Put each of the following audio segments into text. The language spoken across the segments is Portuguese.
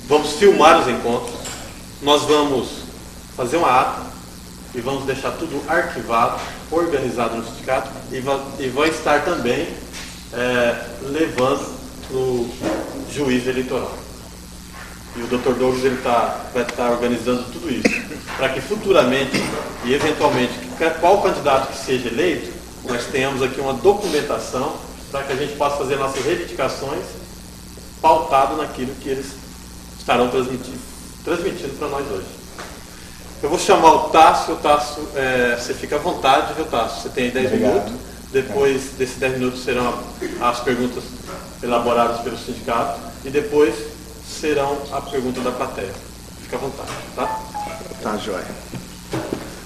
vamos filmar os encontros, nós vamos fazer uma ata e vamos deixar tudo arquivado, organizado no sindicato e vai estar também levando para o juiz eleitoral. E o Dr. Douglas vai estar organizando tudo isso, para que futuramente e eventualmente, qual candidato que seja eleito, nós tenhamos aqui uma documentação para que a gente possa fazer nossas reivindicações pautado naquilo que eles estarão transmitindo para nós hoje. Eu vou chamar o Tássio. Você fica à vontade, viu, Tássio? Você tem 10 minutos. Depois desses 10 minutos serão as perguntas elaboradas pelo sindicato e depois serão a pergunta da plateia. Fica à vontade, tá? Tá, joia.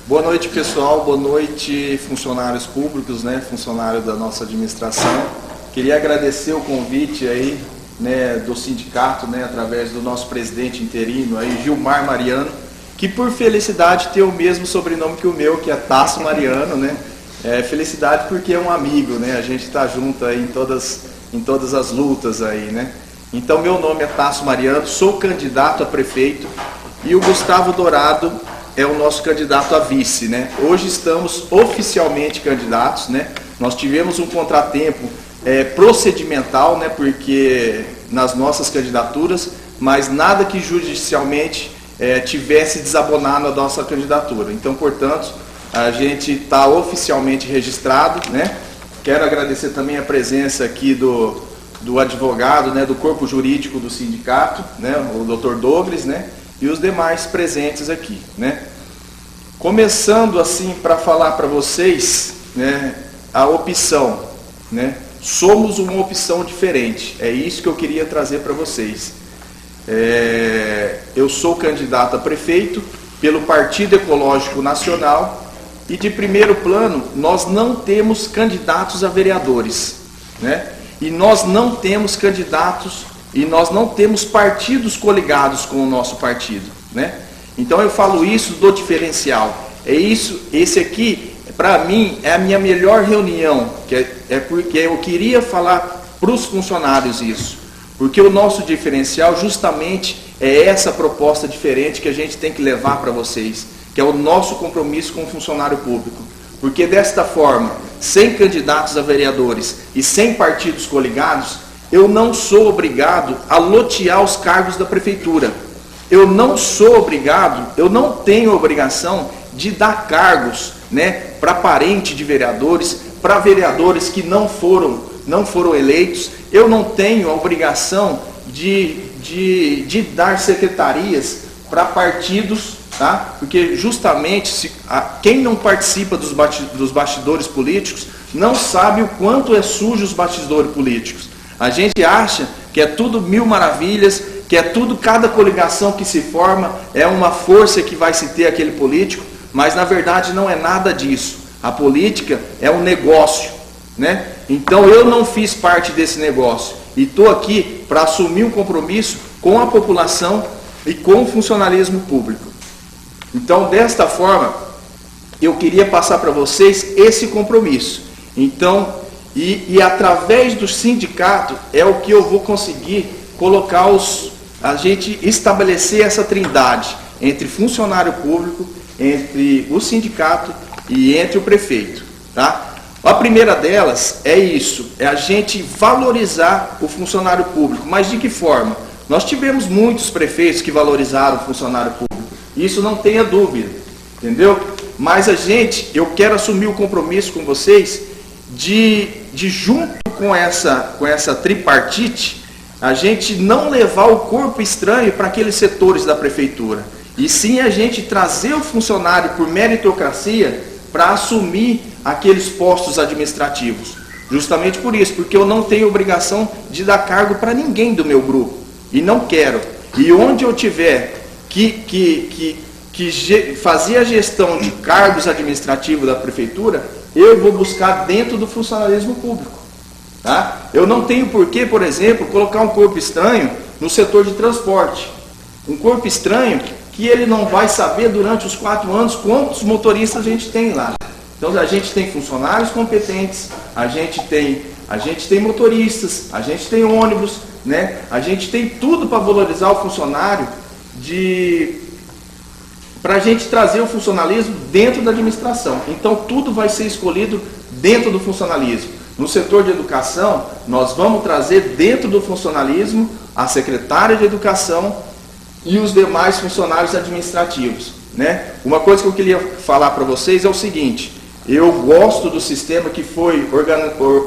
Boa noite, pessoal. Boa noite, funcionários públicos, né? Funcionários da nossa administração. Queria agradecer o convite aí, né, do sindicato, né, através do nosso presidente interino, aí, Gilmar Mariano, que por felicidade tem o mesmo sobrenome que o meu, que é Tássio Mariano, né? Felicidade porque é um amigo, né? A gente está junto aí em todas as lutas aí, né? Então, meu nome é Tássio Mariano, sou candidato a prefeito e o Gustavo Dourado é o nosso candidato a vice, né? Hoje estamos oficialmente candidatos, né? Nós tivemos um contratempo procedimental, né? Porque nas nossas candidaturas, mas nada que judicialmente tivesse desabonado a nossa candidatura. Então, portanto, a gente está oficialmente registrado, né? Quero agradecer também a presença aqui do advogado, né, do corpo jurídico do sindicato, né, o Dr. Douglas, né, e os demais presentes aqui, né. Começando assim para falar para vocês, né, a opção, né, somos uma opção diferente, é isso que eu queria trazer para vocês. Eu sou candidato a prefeito pelo Partido Ecológico Nacional e de primeiro plano nós não temos candidatos a vereadores, né? E nós não temos candidatos e nós não temos partidos coligados com o nosso partido, né? Então eu falo isso do diferencial. Esse aqui, para mim, é a minha melhor reunião, porque eu queria falar para os funcionários isso. Porque o nosso diferencial justamente é essa proposta diferente que a gente tem que levar para vocês, que é o nosso compromisso com o funcionário público. Porque desta forma, sem candidatos a vereadores e sem partidos coligados, eu não sou obrigado a lotear os cargos da prefeitura. Eu não sou obrigado, eu não tenho obrigação de dar cargos, né, para parente de vereadores, para vereadores que não foram eleitos. Eu não tenho a obrigação de dar secretarias para partidos, tá? Porque justamente quem não participa dos bastidores políticos não sabe o quanto é sujo os bastidores políticos. A gente acha que é tudo mil maravilhas, que é tudo, cada coligação que se forma é uma força que vai se ter aquele político, mas na verdade não é nada disso. A política é um negócio, né? Então eu não fiz parte desse negócio e estou aqui para assumir um compromisso com a população e com o funcionalismo público. Então, desta forma, eu queria passar para vocês esse compromisso. Então, e através do sindicato é o que eu vou conseguir colocar a gente estabelecer essa trindade entre funcionário público, entre o sindicato e entre o prefeito, tá? A primeira delas é isso, é a gente valorizar o funcionário público. Mas de que forma? Nós tivemos muitos prefeitos que valorizaram o funcionário público. Isso não tenha dúvida, entendeu? Mas eu quero assumir o compromisso com vocês de junto com essa tripartite, a gente não levar o corpo estranho para aqueles setores da prefeitura. E sim a gente trazer o funcionário por meritocracia para assumir aqueles postos administrativos. Justamente por isso, porque eu não tenho obrigação de dar cargo para ninguém do meu grupo. E não quero. E onde eu tiver que fazer a gestão de cargos administrativos da prefeitura, eu vou buscar dentro do funcionalismo público. Tá? Eu não tenho por que, por exemplo, colocar um corpo estranho no setor de transporte. Um corpo estranho que ele não vai saber durante os 4 anos quantos motoristas a gente tem lá. Então a gente tem funcionários competentes, a gente tem motoristas, a gente tem ônibus, né? A gente tem tudo para valorizar o funcionário, para a gente trazer o funcionalismo dentro da administração. Então tudo vai ser escolhido dentro do funcionalismo. No setor de educação, nós vamos trazer dentro do funcionalismo a secretária de educação e os demais funcionários administrativos, né? Uma coisa que eu queria falar para vocês é o seguinte: eu gosto do sistema que foi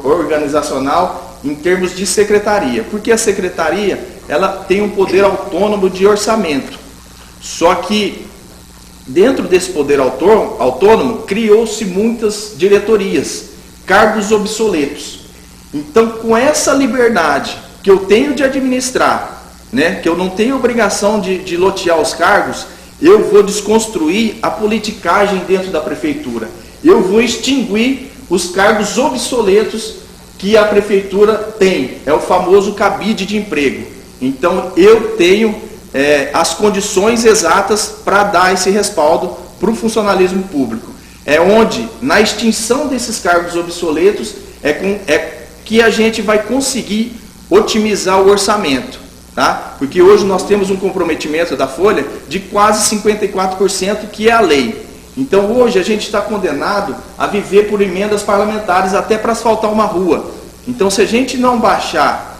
organizacional em termos de secretaria, porque a secretaria ela tem um poder autônomo de orçamento. Só que dentro desse poder autônomo criou-se muitas diretorias, cargos obsoletos. Então, com essa liberdade que eu tenho de administrar, né, que eu não tenho obrigação de lotear os cargos, eu vou desconstruir a politicagem dentro da prefeitura. Eu vou extinguir os cargos obsoletos que a prefeitura tem. É o famoso cabide de emprego. Então, eu tenho as condições exatas para dar esse respaldo para o funcionalismo público. É onde, na extinção desses cargos obsoletos, que a gente vai conseguir otimizar o orçamento. Tá? Porque hoje nós temos um comprometimento da Folha de quase 54%, que é a lei. Então hoje a gente está condenado a viver por emendas parlamentares até para asfaltar uma rua. Então se a gente não baixar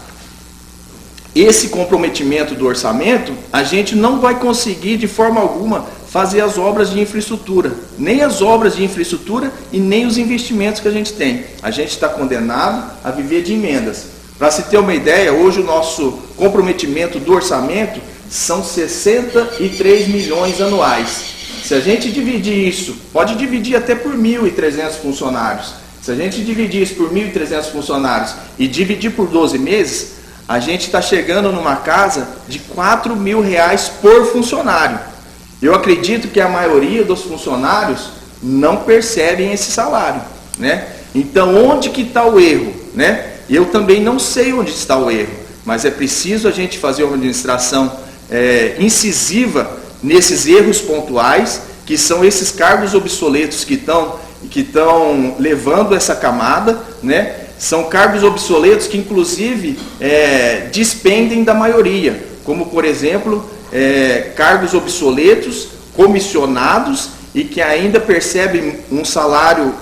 esse comprometimento do orçamento, a gente não vai conseguir de forma alguma fazer as obras de infraestrutura. Nem as obras de infraestrutura e nem os investimentos que a gente tem. A gente está condenado a viver de emendas. Para se ter uma ideia, hoje o nosso comprometimento do orçamento são 63 milhões anuais. Se a gente dividir isso, pode dividir até por 1.300 funcionários. Se a gente dividir isso por 1.300 funcionários e dividir por 12 meses, a gente está chegando numa casa de R$4.000 por funcionário. Eu acredito que a maioria dos funcionários não percebem esse salário, né? Então, onde que está o erro, né? Eu também não sei onde está o erro, mas é preciso a gente fazer uma administração incisiva nesses erros pontuais, que são esses cargos obsoletos que estão levando essa camada, né? São cargos obsoletos que, inclusive, despendem da maioria, como, por exemplo, cargos obsoletos, comissionados, e que ainda percebem um salário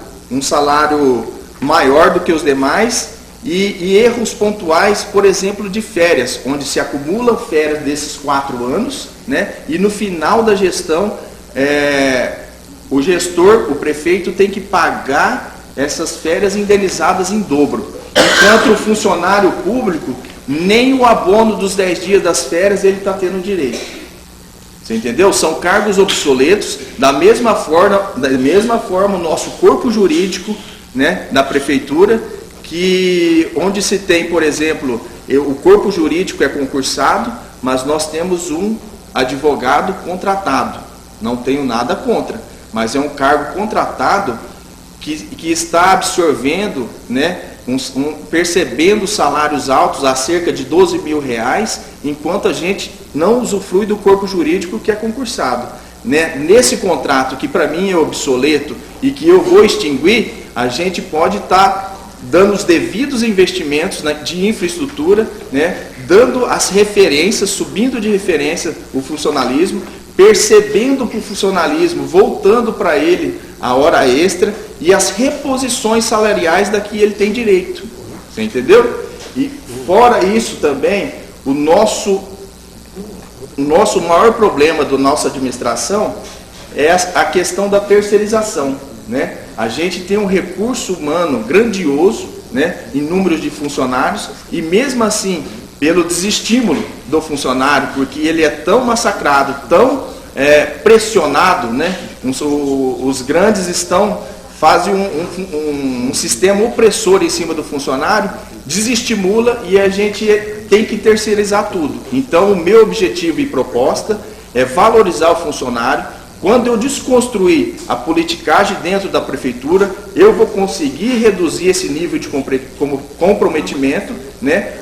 maior do que os demais, e erros pontuais, por exemplo, de férias, onde se acumulam férias desses 4 anos, né? E no final da gestão, o gestor, o prefeito, tem que pagar essas férias indenizadas em dobro. Enquanto o funcionário público, nem o abono dos 10 dias das férias ele está tendo direito. Você entendeu? São cargos obsoletos. Da mesma forma o nosso corpo jurídico, né, da prefeitura, onde se tem, por exemplo, o corpo jurídico é concursado, mas nós temos um advogado contratado. Não tenho nada contra, mas é um cargo contratado que está absorvendo, né, percebendo salários altos a cerca de R$12.000, enquanto a gente não usufrui do corpo jurídico que é concursado. Né? Nesse contrato, que para mim é obsoleto e que eu vou extinguir, a gente pode estar dando os devidos investimentos, né, de infraestrutura, né, dando as referências, subindo de referência o funcionalismo, percebendo que o funcionalismo, voltando para ele a hora extra e as reposições salariais da que ele tem direito. Você entendeu? E fora isso também, o nosso maior problema da nossa administração é a questão da terceirização, né? A gente tem um recurso humano grandioso, né, em números de funcionários, e mesmo assim, pelo desestímulo do funcionário, porque ele é tão massacrado, tão pressionado, né? Os grandes fazem um sistema opressor em cima do funcionário, desestimula, e a gente tem que terceirizar tudo. Então o meu objetivo e proposta é valorizar o funcionário. Quando eu desconstruir a politicagem dentro da prefeitura, eu vou conseguir reduzir esse nível de comprometimento, né?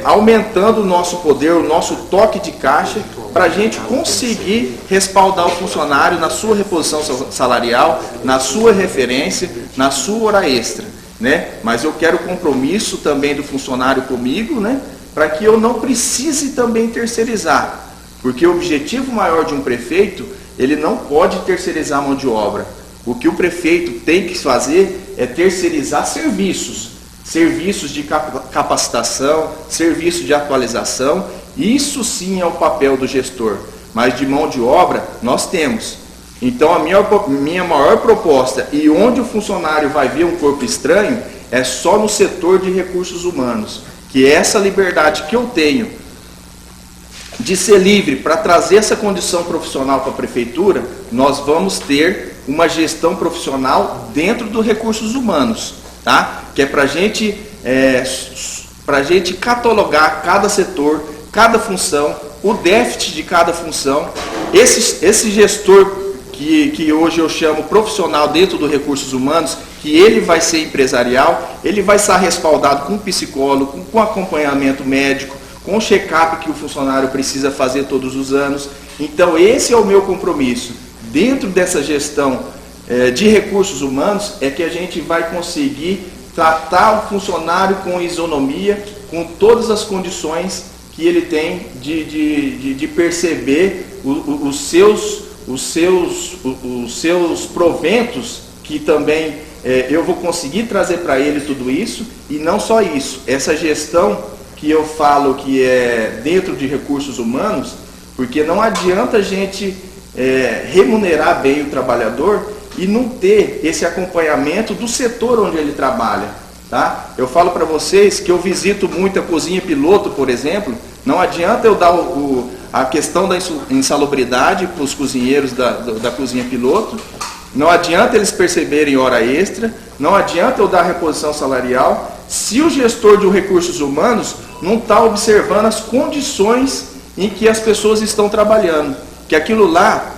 Aumentando o nosso poder, o nosso toque de caixa, para a gente conseguir respaldar o funcionário na sua reposição salarial, na sua referência, na sua hora extra, né? Mas eu quero compromisso também do funcionário comigo, né? para que eu não precise também terceirizar. Porque o objetivo maior de um prefeito, ele não pode terceirizar a mão de obra. O que o prefeito tem que fazer é terceirizar serviços. Serviços de capacitação, serviço de atualização. Isso sim é o papel do gestor. Mas de mão de obra, nós temos. Então a minha maior proposta, e onde o funcionário vai ver um corpo estranho, é só no setor de recursos humanos. Que é essa liberdade que eu tenho de ser livre para trazer essa condição profissional para a prefeitura, nós vamos ter uma gestão profissional dentro dos recursos humanos, tá? Que é para gente catalogar cada setor, cada função, o déficit de cada função. Esse gestor que hoje eu chamo profissional dentro dos recursos humanos, que ele vai ser empresarial, ele vai estar respaldado com psicólogo, com acompanhamento médico, com o check-up que o funcionário precisa fazer todos os anos. Então esse é o meu compromisso. Dentro dessa gestão de recursos humanos é que a gente vai conseguir tratar o funcionário com isonomia, com todas as condições que ele tem de perceber os seus proventos, que também eu vou conseguir trazer para ele tudo isso. E não só isso, essa gestão que eu falo que é dentro de recursos humanos, porque não adianta a gente remunerar bem o trabalhador e não ter esse acompanhamento do setor onde ele trabalha, tá? Eu falo para vocês que eu visito muito a cozinha piloto, por exemplo. Não adianta eu dar a questão da insalubridade para os cozinheiros da cozinha piloto, não adianta eles perceberem hora extra, não adianta eu dar reposição salarial, se o gestor de recursos humanos não está observando as condições em que as pessoas estão trabalhando. Que aquilo lá,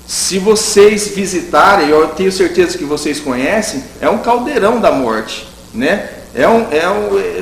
se vocês visitarem, eu tenho certeza que vocês conhecem, é um caldeirão da morte, né?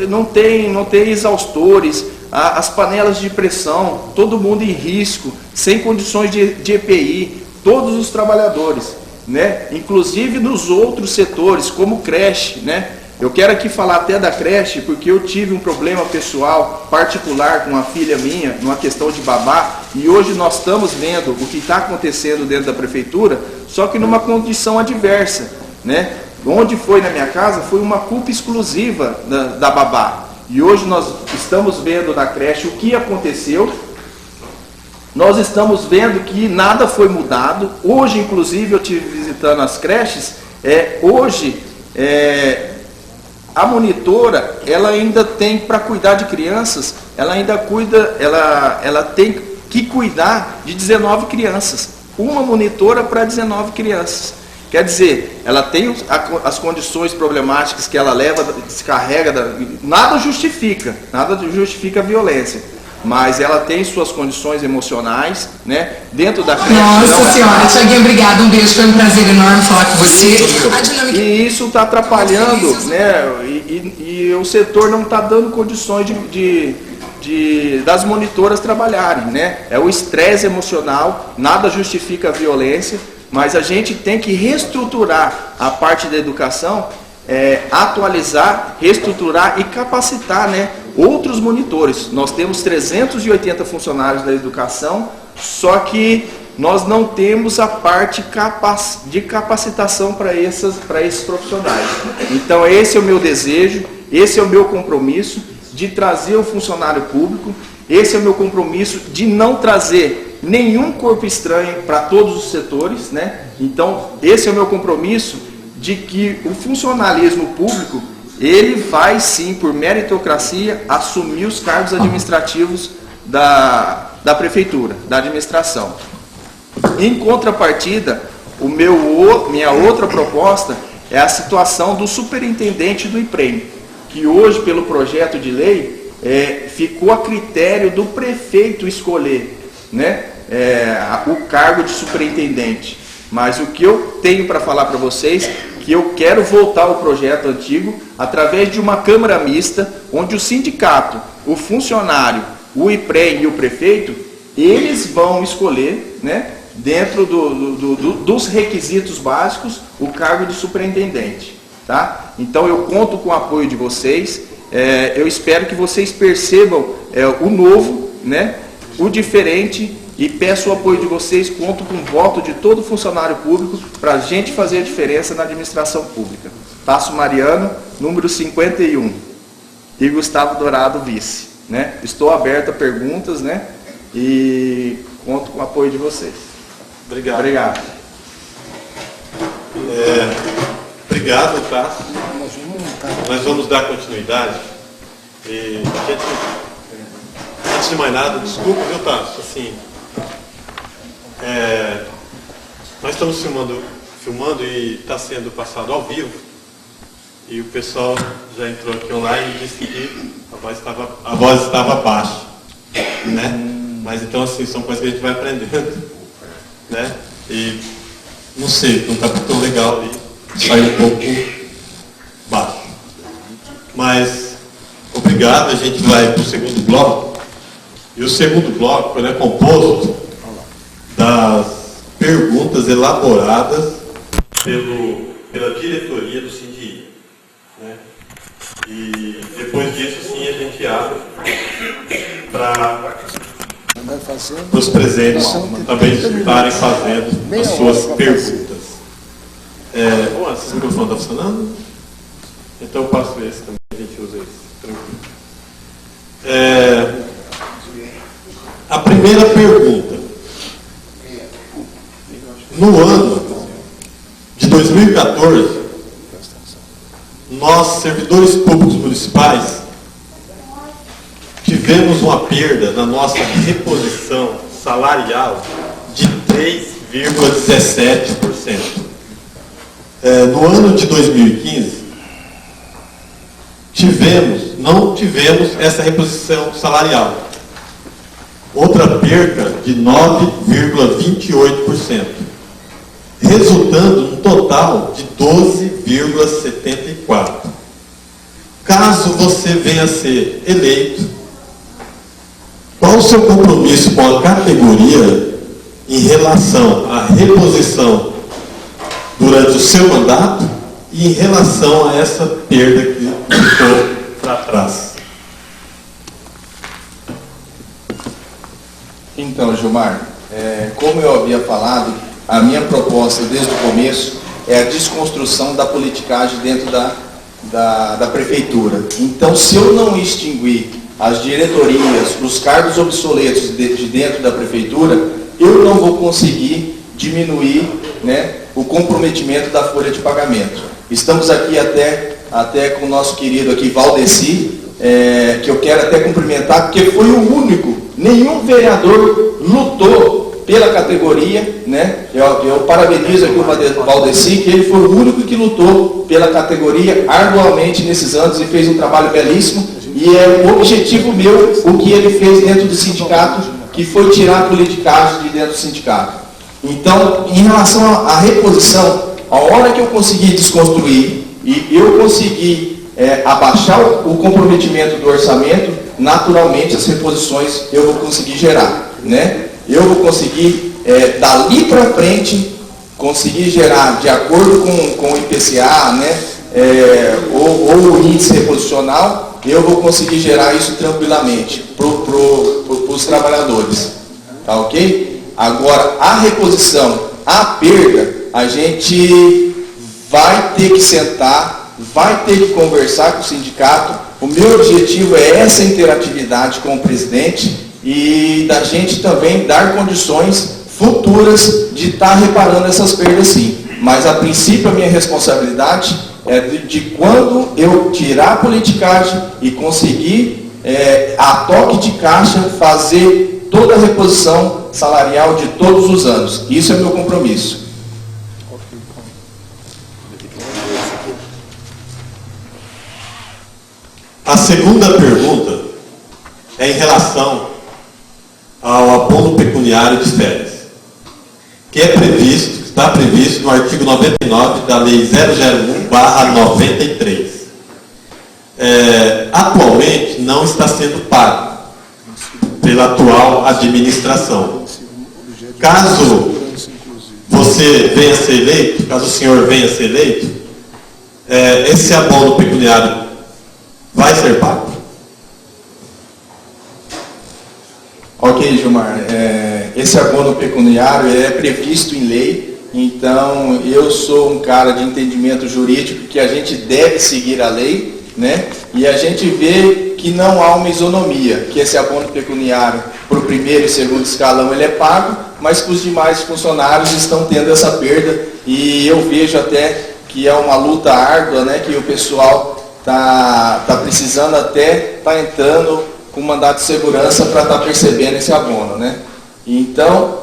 Não tem exaustores, as panelas de pressão, todo mundo em risco, sem condições de EPI, todos os trabalhadores, né? Inclusive nos outros setores, como creche, né? Eu quero aqui falar até da creche, porque eu tive um problema pessoal, particular, com uma filha minha, numa questão de babá, e hoje nós estamos vendo o que está acontecendo dentro da prefeitura, só que numa condição adversa, né? Onde foi na minha casa, foi uma culpa exclusiva da babá. E hoje nós estamos vendo na creche o que aconteceu, nós estamos vendo que nada foi mudado. Hoje, inclusive, eu estive visitando as creches, a monitora, ela ainda tem, para cuidar de crianças, ela tem que cuidar de 19 crianças. Uma monitora para 19 crianças. Quer dizer, ela tem as condições problemáticas que ela leva, descarrega, nada justifica a violência. Mas ela tem suas condições emocionais, né? Dentro da creche. Nossa Senhora, Thiaguinho, obrigado, um beijo, foi um prazer enorme falar com você. E isso está atrapalhando, né? E o setor não está dando condições das monitoras trabalharem, né? É o estresse emocional, nada justifica a violência, mas a gente tem que reestruturar a parte da educação, atualizar, reestruturar e capacitar, né, outros monitores. Nós temos 380 funcionários da educação, só que nós não temos a parte de capacitação para esses profissionais. Então esse é o meu desejo, esse é o meu compromisso de trazer o funcionário público, esse é o meu compromisso de não trazer nenhum corpo estranho para todos os setores, né? Então esse é o meu compromisso de que o funcionalismo público, ele vai sim, por meritocracia, assumir os cargos administrativos da prefeitura, da administração. Em contrapartida, minha outra proposta é a situação do superintendente do IPREM, que hoje, pelo projeto de lei, ficou a critério do prefeito escolher, né, o cargo de superintendente. Mas o que eu tenho para falar para vocês, que eu quero voltar ao projeto antigo, através de uma Câmara Mista, onde o sindicato, o funcionário, o IPREM e o prefeito, eles vão escolher, né, dentro dos requisitos básicos, o cargo de superintendente. Tá? Então eu conto com o apoio de vocês, eu espero que vocês percebam o novo, né, o diferente, e peço o apoio de vocês, conto com o voto de todo funcionário público para a gente fazer a diferença na administração pública. Tasso Mariano, número 51, e Gustavo Dourado, vice. Né? Estou aberto a perguntas, né, e conto com o apoio de vocês. Obrigado. Obrigado. Obrigado, Tasso. Nós vamos dar continuidade. E a gente, antes de mais nada, desculpa, viu, Tasso? Assim, nós estamos filmando e está sendo passado ao vivo. E o pessoal já entrou aqui online e disse que a voz estava baixa, né? Mas então, assim, são coisas que a gente vai aprendendo, né? E não sei, não está tão legal ali, sai um pouco baixo. Mas obrigado, a gente vai para o segundo bloco. E o segundo bloco, ele é composto das perguntas elaboradas pela diretoria do Sindií, né? E depois disso, sim, a gente abre para os presentes também estarem fazendo as suas perguntas. Esse microfone está funcionando? Então eu passo esse também, a gente usa esse, tranquilo. A primeira pergunta. No ano de 2014, nós, servidores públicos municipais, tivemos uma perda na nossa reposição salarial de 3,17%. No ano de 2015, não tivemos essa reposição salarial. Outra perda de 9,28%, resultando num total de 12,74%. Caso você venha a ser eleito, qual o seu compromisso com a categoria em relação à reposição durante o seu mandato e em relação a essa perda que ficou para trás? Então, Gilmar, como eu havia falado, a minha proposta desde o começo é a desconstrução da politicagem dentro da prefeitura. Então, se eu não extinguir as diretorias, os cargos obsoletos de dentro da prefeitura, eu não vou conseguir diminuir, né, o comprometimento da folha de pagamento. Estamos aqui até com o nosso querido aqui, Valdeci, que eu quero até cumprimentar, porque foi o único, nenhum vereador lutou pela categoria, né? Eu parabenizo aqui o Valdeci, que ele foi o único que lutou pela categoria arduamente nesses anos e fez um trabalho belíssimo, e é o objetivo meu, o que ele fez dentro do sindicato, que foi tirar a politicagem de dentro do sindicato. Então, em relação à reposição, a hora que eu consegui desconstruir e eu consegui abaixar o comprometimento do orçamento, naturalmente as reposições eu vou conseguir gerar, né? Eu vou conseguir, dali para frente, conseguir gerar, de acordo com o IPCA, né? Ou o índice reposicional, eu vou conseguir gerar isso tranquilamente para os trabalhadores, tá ok? Agora, a reposição, a perda, a gente vai ter que sentar, vai ter que conversar com o sindicato. O meu objetivo é essa interatividade com o presidente e da gente também dar condições futuras de estar reparando essas perdas sim. Mas, a princípio, a minha responsabilidade é de quando eu tirar a politicagem e conseguir, a toque de caixa, fazer toda a reposição salarial de todos os anos. Isso é meu compromisso. A segunda pergunta é em relação ao abono pecuniário de férias, que está previsto no artigo 99 da Lei 001/93. Atualmente não está sendo pago pela atual administração. Caso você venha a ser eleito, caso o senhor venha a ser eleito, esse abono pecuniário vai ser pago? Ok, Gilmar. Esse abono pecuniário é previsto em lei, então eu sou um cara de entendimento jurídico que a gente deve seguir a lei, né? E a gente vê que não há uma isonomia, que esse abono pecuniário para o primeiro e segundo escalão ele é pago, mas que os demais funcionários estão tendo essa perda, e eu vejo até que é uma luta árdua, né? Que o pessoal tá precisando até tá entrando com mandato de segurança para estar percebendo esse abono, né? Então,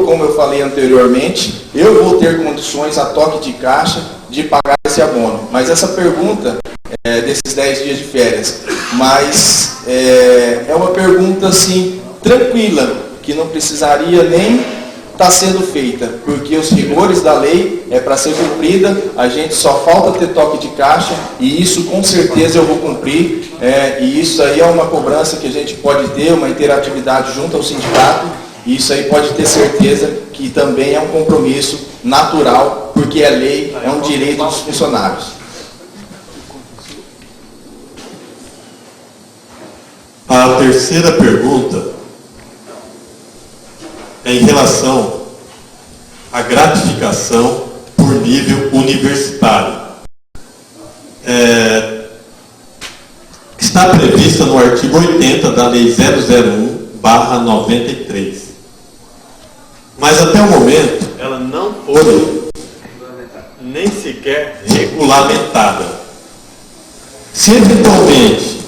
como eu falei anteriormente, eu vou ter condições a toque de caixa de pagar esse abono. Mas essa pergunta desses 10 dias de férias, mas é uma pergunta assim, tranquila, que não precisaria nem estar sendo feita, porque os rigores da lei é para ser cumprida, a gente só falta ter toque de caixa, e isso com certeza eu vou cumprir, e isso aí é uma cobrança que a gente pode ter, uma interatividade junto ao sindicato, e isso aí pode ter certeza que também é um compromisso natural, porque é lei, é um direito dos funcionários. A terceira pergunta é em relação à gratificação por nível universitário. Está prevista no artigo 80 da Lei 001/93. Mas até o momento Ela não foi nem sequer regulamentada. Se eventualmente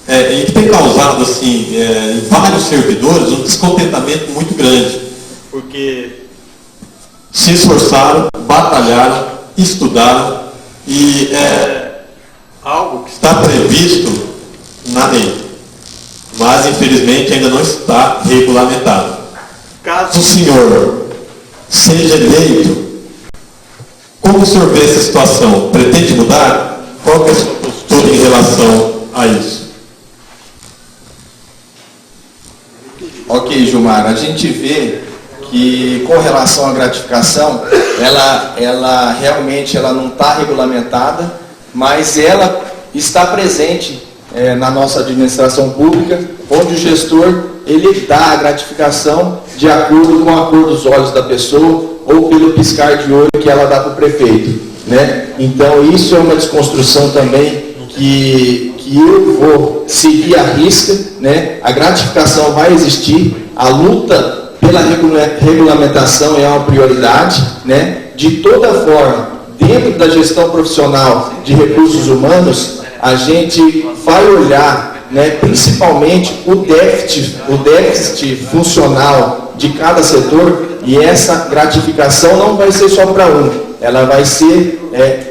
e que tem causado assim, em vários servidores um descontentamento muito grande, porque se esforçaram, batalharam, estudaram, e algo que está previsto na lei, mas infelizmente ainda não está regulamentado. Caso o senhor seja eleito, como o senhor vê essa situação? Pretende mudar? Qual que é a sua postura em relação a isso? Ok, Gilmar, a gente vê que com relação à gratificação, ela realmente não está regulamentada, mas ela está presente na nossa administração pública, onde o gestor ele dá a gratificação de acordo com a cor dos olhos da pessoa ou pelo piscar de olho que ela dá para o prefeito, né? Então isso é uma desconstrução também que eu vou seguir à risca, né? A gratificação vai existir, a luta pela regulamentação é uma prioridade, né? De toda forma, dentro da gestão profissional de recursos humanos, a gente vai olhar, né, principalmente o déficit funcional de cada setor, e essa gratificação não vai ser só para um, ela vai ser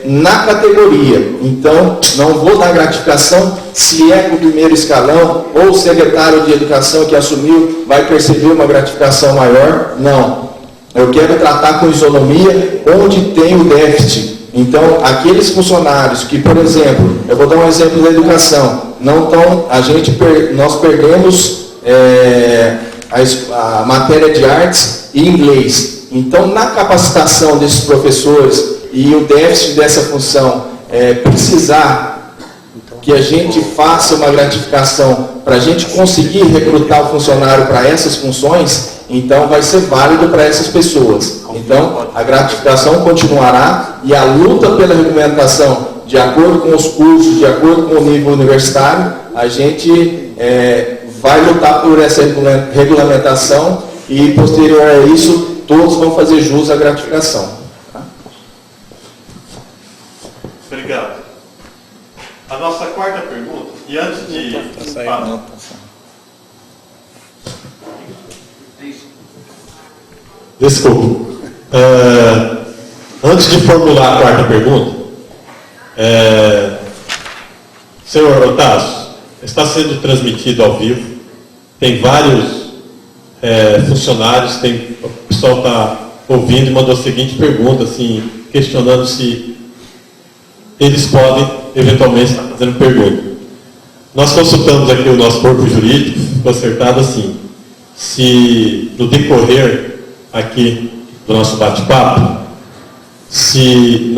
na categoria. Então, não vou dar gratificação se é para o primeiro escalão, ou o secretário de educação que assumiu vai perceber uma gratificação maior. Não. Eu quero tratar com isonomia onde tem o déficit. Então, aqueles funcionários que, por exemplo, eu vou dar um exemplo da educação, nós perdemos a matéria de artes e inglês. Então, na capacitação desses professores e o déficit dessa função precisar que a gente faça uma gratificação para a gente conseguir recrutar o funcionário para essas funções, então vai ser válido para essas pessoas. Então, a gratificação continuará, e a luta pela regulamentação, de acordo com os cursos, de acordo com o nível universitário, a gente vai lutar por essa regulamentação, e posterior a isso, todos vão fazer jus à gratificação. Tá? Obrigado. A nossa quarta pergunta, e antes de Desculpa. Antes de formular a quarta pergunta, senhor Otávio, está sendo transmitido ao vivo, tem vários funcionários, o pessoal está ouvindo e mandou a seguinte pergunta, assim, questionando se eles podem eventualmente estar fazendo pergunta. Nós consultamos aqui o nosso corpo jurídico, ficou acertado assim, se no decorrer aqui do nosso bate-papo, se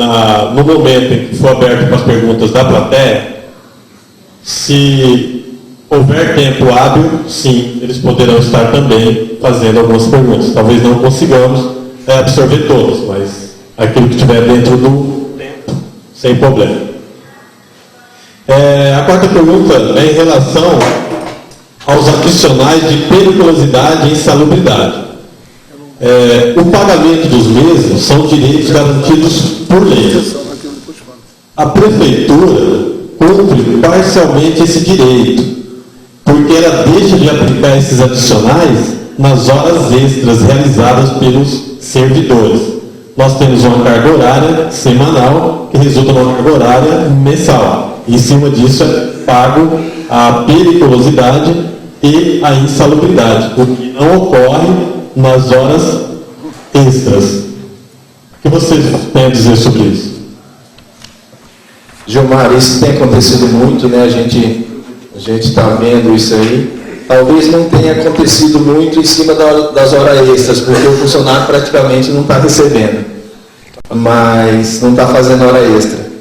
no momento em que for aberto para as perguntas da plateia, Se houver tempo hábil, sim, eles poderão estar também fazendo algumas perguntas. Talvez não consigamos absorver todas, mas aquilo que estiver dentro do tempo, sem problema. A quarta pergunta é em relação aos adicionais de periculosidade e insalubridade. O pagamento dos mesmos são direitos garantidos por lei. A prefeitura cumpre parcialmente esse direito, porque ela deixa de aplicar esses adicionais nas horas extras realizadas pelos servidores. Nós temos uma carga horária semanal que resulta numa carga horária mensal. Em cima disso é pago a periculosidade e a insalubridade, o que não ocorre nas horas extras. O que vocês têm a dizer sobre isso? Gilmar, isso tem acontecido muito, né? A gente está vendo isso aí. Talvez não tenha acontecido muito em cima das horas extras, porque o funcionário praticamente não está recebendo, mas não está fazendo hora extra.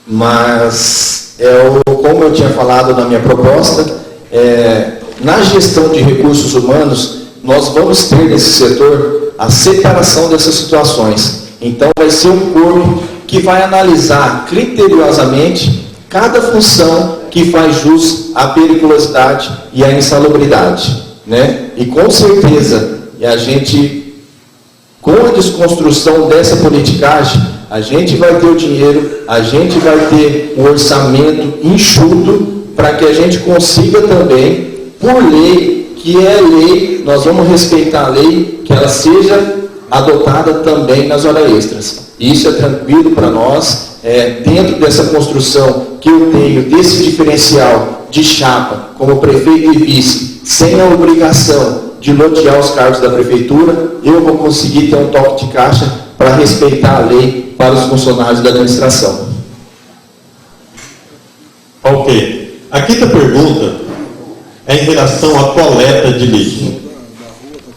Mas, como eu tinha falado na minha proposta, na gestão de recursos humanos, nós vamos ter nesse setor a separação dessas situações. Então, vai ser um corpo que vai analisar criteriosamente cada função que faz jus à periculosidade e à insalubridade, né? E com certeza, a gente, com a desconstrução dessa politicagem, a gente vai ter o dinheiro, a gente vai ter um orçamento enxuto para que a gente consiga também, por lei, que é lei, nós vamos respeitar a lei, que ela seja adotada também nas horas extras. Isso é tranquilo para nós, dentro dessa construção que eu tenho, desse diferencial de chapa, como prefeito e vice, sem a obrigação de lotear os cargos da prefeitura, eu vou conseguir ter um toque de caixa para respeitar a lei para os funcionários da administração. Ok. A quinta pergunta é em relação à coleta de lixo,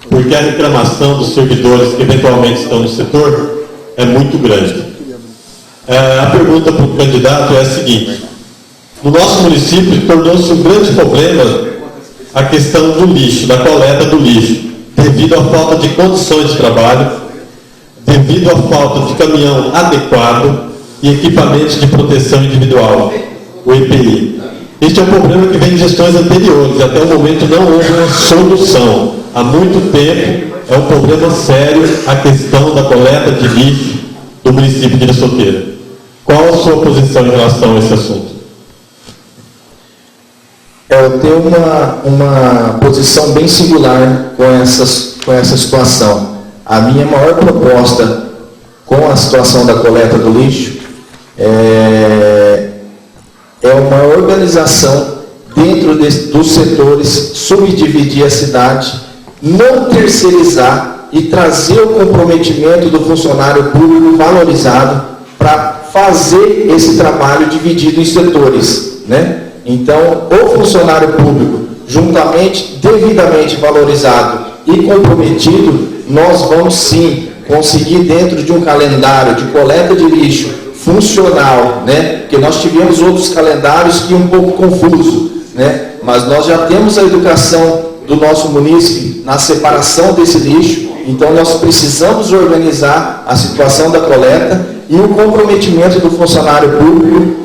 porque a reclamação dos servidores que eventualmente estão no setor é muito grande. A pergunta para o candidato é a seguinte: no nosso município tornou-se um grande problema a questão do lixo, da coleta do lixo, devido à falta de condições de trabalho, devido à falta de caminhão adequado e equipamentos de proteção individual, o EPI. Este é um problema que vem de gestões anteriores e até o momento não houve uma solução. Há muito tempo é um problema sério a questão da coleta de lixo do município de Ilha-Solteira. Qual a sua posição em relação a esse assunto? Eu tenho uma posição bem singular com essa situação. A minha maior proposta com a situação da coleta do lixo é uma organização dentro dos setores, subdividir a cidade, não terceirizar e trazer o comprometimento do funcionário público valorizado para fazer esse trabalho dividido em setores, né? Então, o funcionário público, juntamente, devidamente valorizado e comprometido, nós vamos sim conseguir, dentro de um calendário de coleta de lixo funcional, né? Porque nós tivemos outros calendários que um pouco confuso, né? Mas nós já temos a educação do nosso município na separação desse lixo, então nós precisamos organizar a situação da coleta e o comprometimento do funcionário público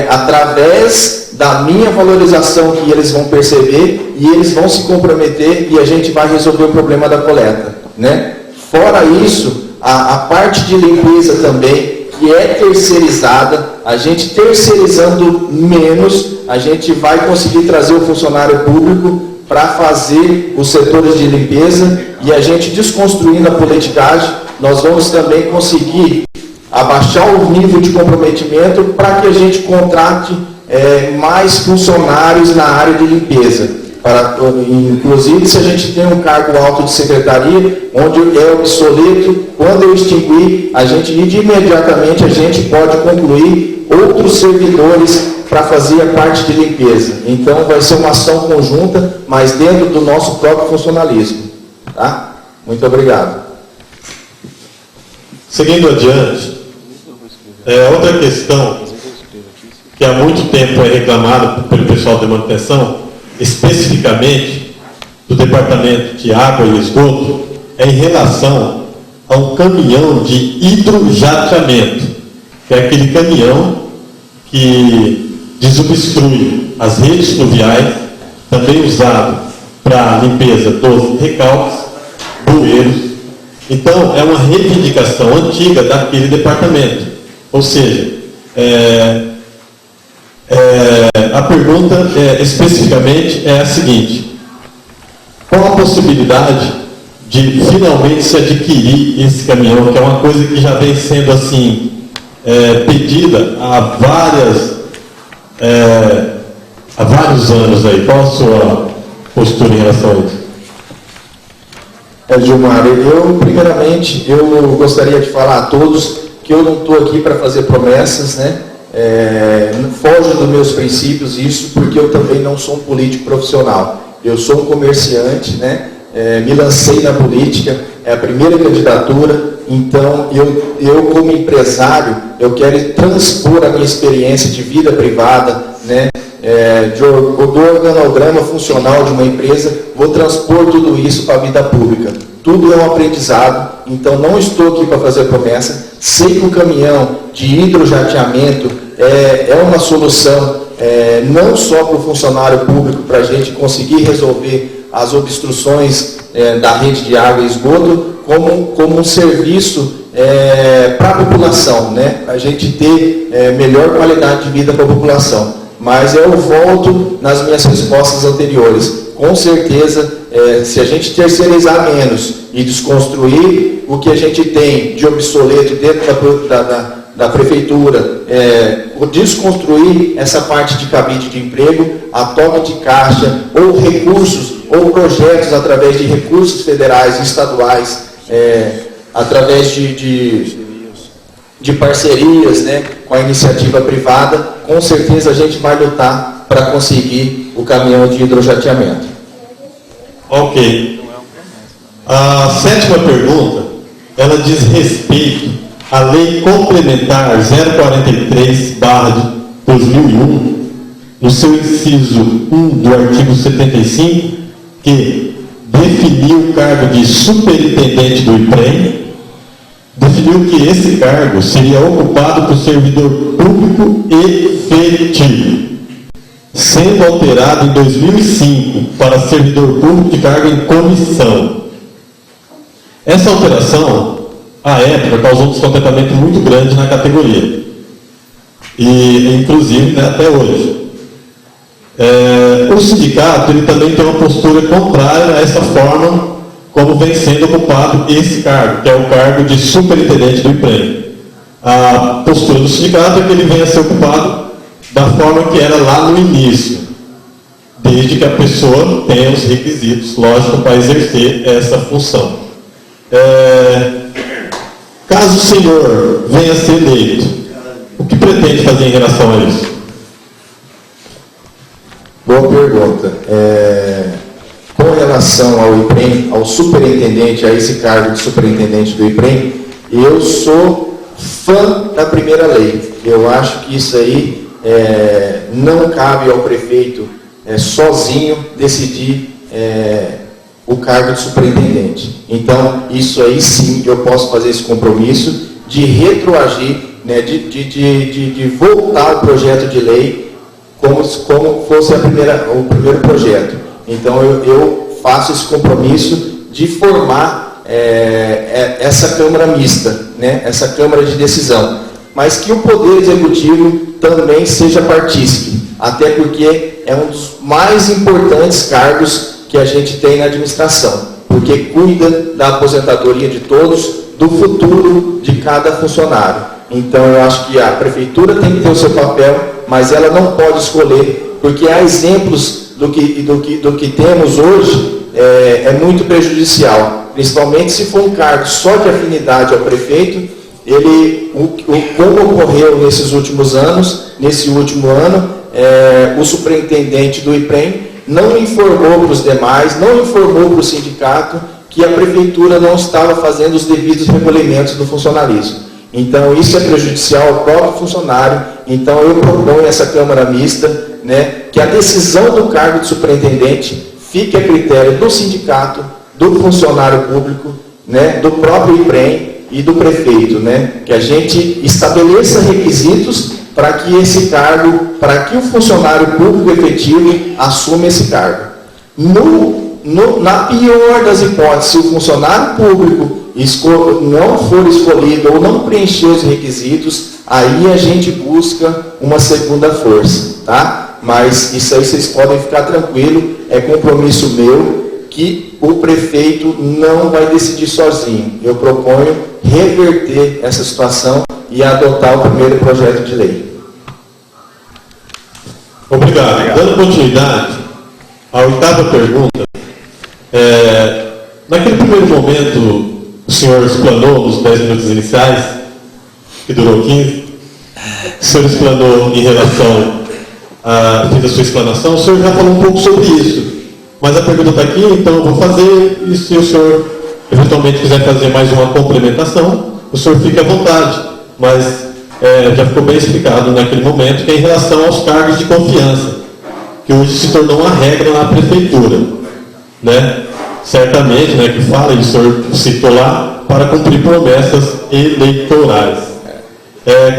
através da minha valorização, que eles vão perceber e eles vão se comprometer e a gente vai resolver o problema da coleta, né? Fora isso, a parte de limpeza também, que é terceirizada, a gente terceirizando menos, a gente vai conseguir trazer o funcionário público para fazer os setores de limpeza e a gente desconstruindo a politicagem, nós vamos também conseguir abaixar o nível de comprometimento para que a gente contrate mais funcionários na área de limpeza. Inclusive, se a gente tem um cargo alto de secretaria, onde é obsoleto, quando eu extinguir, imediatamente a gente pode concluir outros servidores para fazer a parte de limpeza. Então, vai ser uma ação conjunta, mas dentro do nosso próprio funcionalismo. Tá? Muito obrigado. Seguindo adiante, outra questão que que há muito tempo é reclamado pelo pessoal de manutenção, especificamente do Departamento de Água e Esgoto, é em relação a um caminhão de hidrojateamento, que é aquele caminhão que desobstrui as redes fluviais, também usado para a limpeza dos recalques, bueiros. Então, é uma reivindicação antiga daquele departamento. Ou seja, a pergunta especificamente é a seguinte: qual a possibilidade de finalmente se adquirir esse caminhão, que é uma coisa que já vem sendo assim pedida há vários anos aí? Qual a sua postura em relação a isso? Gilmar, primeiramente, eu gostaria de falar a todos que eu não estou aqui para fazer promessas, né? Foge dos meus princípios isso, porque eu também não sou um político profissional. Eu sou um comerciante, né? Me lancei na política, é a primeira candidatura, então eu como empresário, eu quero transpor a minha experiência de vida privada, né? Do organograma funcional de uma empresa, vou transpor tudo isso para a vida pública. Tudo é um aprendizado, então não estou aqui para fazer promessa. Sei que o caminhão de hidrojateamento é uma solução, não só para o funcionário público, para a gente conseguir resolver as obstruções da rede de água e esgoto, como um serviço para a população, né? Para a gente ter melhor qualidade de vida para a população. Mas eu volto nas minhas respostas anteriores. Com certeza, se a gente terceirizar menos e desconstruir o que a gente tem de obsoleto dentro da prefeitura, desconstruir essa parte de cabide de emprego, a toma de caixa, ou recursos, ou projetos através de recursos federais e estaduais, através de parcerias, né, com a iniciativa privada, com certeza a gente vai lutar para conseguir o caminhão de hidrojateamento. Ok. A sétima pergunta, ela diz respeito à Lei Complementar 043/2001, no seu inciso 1 do artigo 75, que definiu o cargo de superintendente do IPREM, definiu que esse cargo seria ocupado por servidor público efetivo, sendo alterado em 2005 para servidor público de cargo em comissão. Essa alteração, à época, causou um descontentamento muito grande na categoria, e inclusive, né, até hoje. O sindicato ele também tem uma postura contrária a essa forma como vem sendo ocupado esse cargo, que é o cargo de superintendente do IPREM. A postura do sindicato é que ele venha a ser ocupado da forma que era lá no início, desde que a pessoa tenha os requisitos, lógico, para exercer essa função. Caso o senhor venha a ser eleito, o que pretende fazer em relação a isso? Boa pergunta. Com relação ao IPREM, ao superintendente, a esse cargo de superintendente do IPREM, eu sou fã da primeira lei. Eu acho que isso aí não cabe ao prefeito sozinho decidir o cargo de superintendente. Então, isso aí sim, eu posso fazer esse compromisso de retroagir, né, de voltar o projeto de lei como fosse o primeiro projeto. Então, eu faço esse compromisso de formar essa Câmara mista, né, essa Câmara de decisão, mas que o Poder Executivo também seja partícipe, até porque é um dos mais importantes cargos que a gente tem na administração, porque cuida da aposentadoria de todos, do futuro de cada funcionário. Então, eu acho que a Prefeitura tem que ter o seu papel, mas ela não pode escolher, porque há exemplos do que temos hoje é muito prejudicial, principalmente se for um cargo só de afinidade ao prefeito. Como ocorreu nesses últimos anos, nesse último ano, o superintendente do IPREM não informou para os demais, não informou para o sindicato que a prefeitura não estava fazendo os devidos recolhimentos do funcionalismo. Então, isso é prejudicial ao próprio funcionário. Então, eu proponho essa Câmara Mista, né, que a decisão do cargo de superintendente fique a critério do sindicato, do funcionário público, né, do próprio IPREM e do prefeito, né, que a gente estabeleça requisitos para que esse cargo, para que o funcionário público efetivo assuma esse cargo. Na pior das hipóteses, se o funcionário público não for escolhido ou não preencher os requisitos, aí a gente busca uma segunda força, tá? Mas isso aí vocês podem ficar tranquilos, é compromisso meu que o prefeito não vai decidir sozinho. Eu proponho reverter essa situação e adotar o primeiro projeto de lei. Obrigado. Dando continuidade à oitava pergunta, naquele primeiro momento, o senhor explanou nos 10 minutos iniciais, que durou 15, o senhor explanou em relação fez a sua explanação, o senhor já falou um pouco sobre isso, mas a pergunta está aqui, então eu vou fazer, e se o senhor eventualmente quiser fazer mais uma complementação, o senhor fique à vontade, mas já ficou bem explicado naquele momento, que é em relação aos cargos de confiança, que hoje se tornou uma regra na prefeitura, né? Certamente, né, que fala, e o senhor citou lá, para cumprir promessas eleitorais.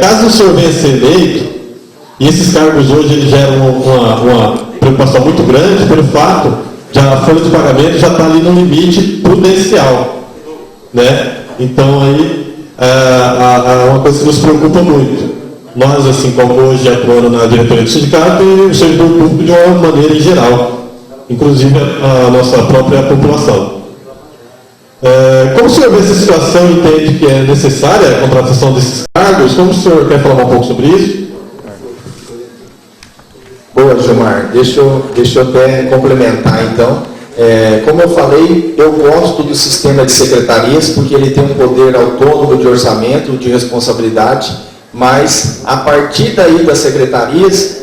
Caso o senhor venha a ser eleito, e esses cargos hoje eles geram uma preocupação muito grande pelo fato de a folha de pagamento já está ali no limite prudencial, né? Então aí uma coisa que nos preocupa muito. Nós, assim como hoje atuando na diretoria do sindicato, e o servidor público de uma maneira em geral, inclusive a nossa própria população. Como o senhor vê essa situação e entende que é necessária a contratação desses cargos? Como o senhor quer falar um pouco sobre isso? Boa, Gilmar. Deixa eu até complementar, então. Como eu falei, eu gosto do sistema de secretarias, porque ele tem um poder autônomo de orçamento, de responsabilidade, mas a partir daí das secretarias,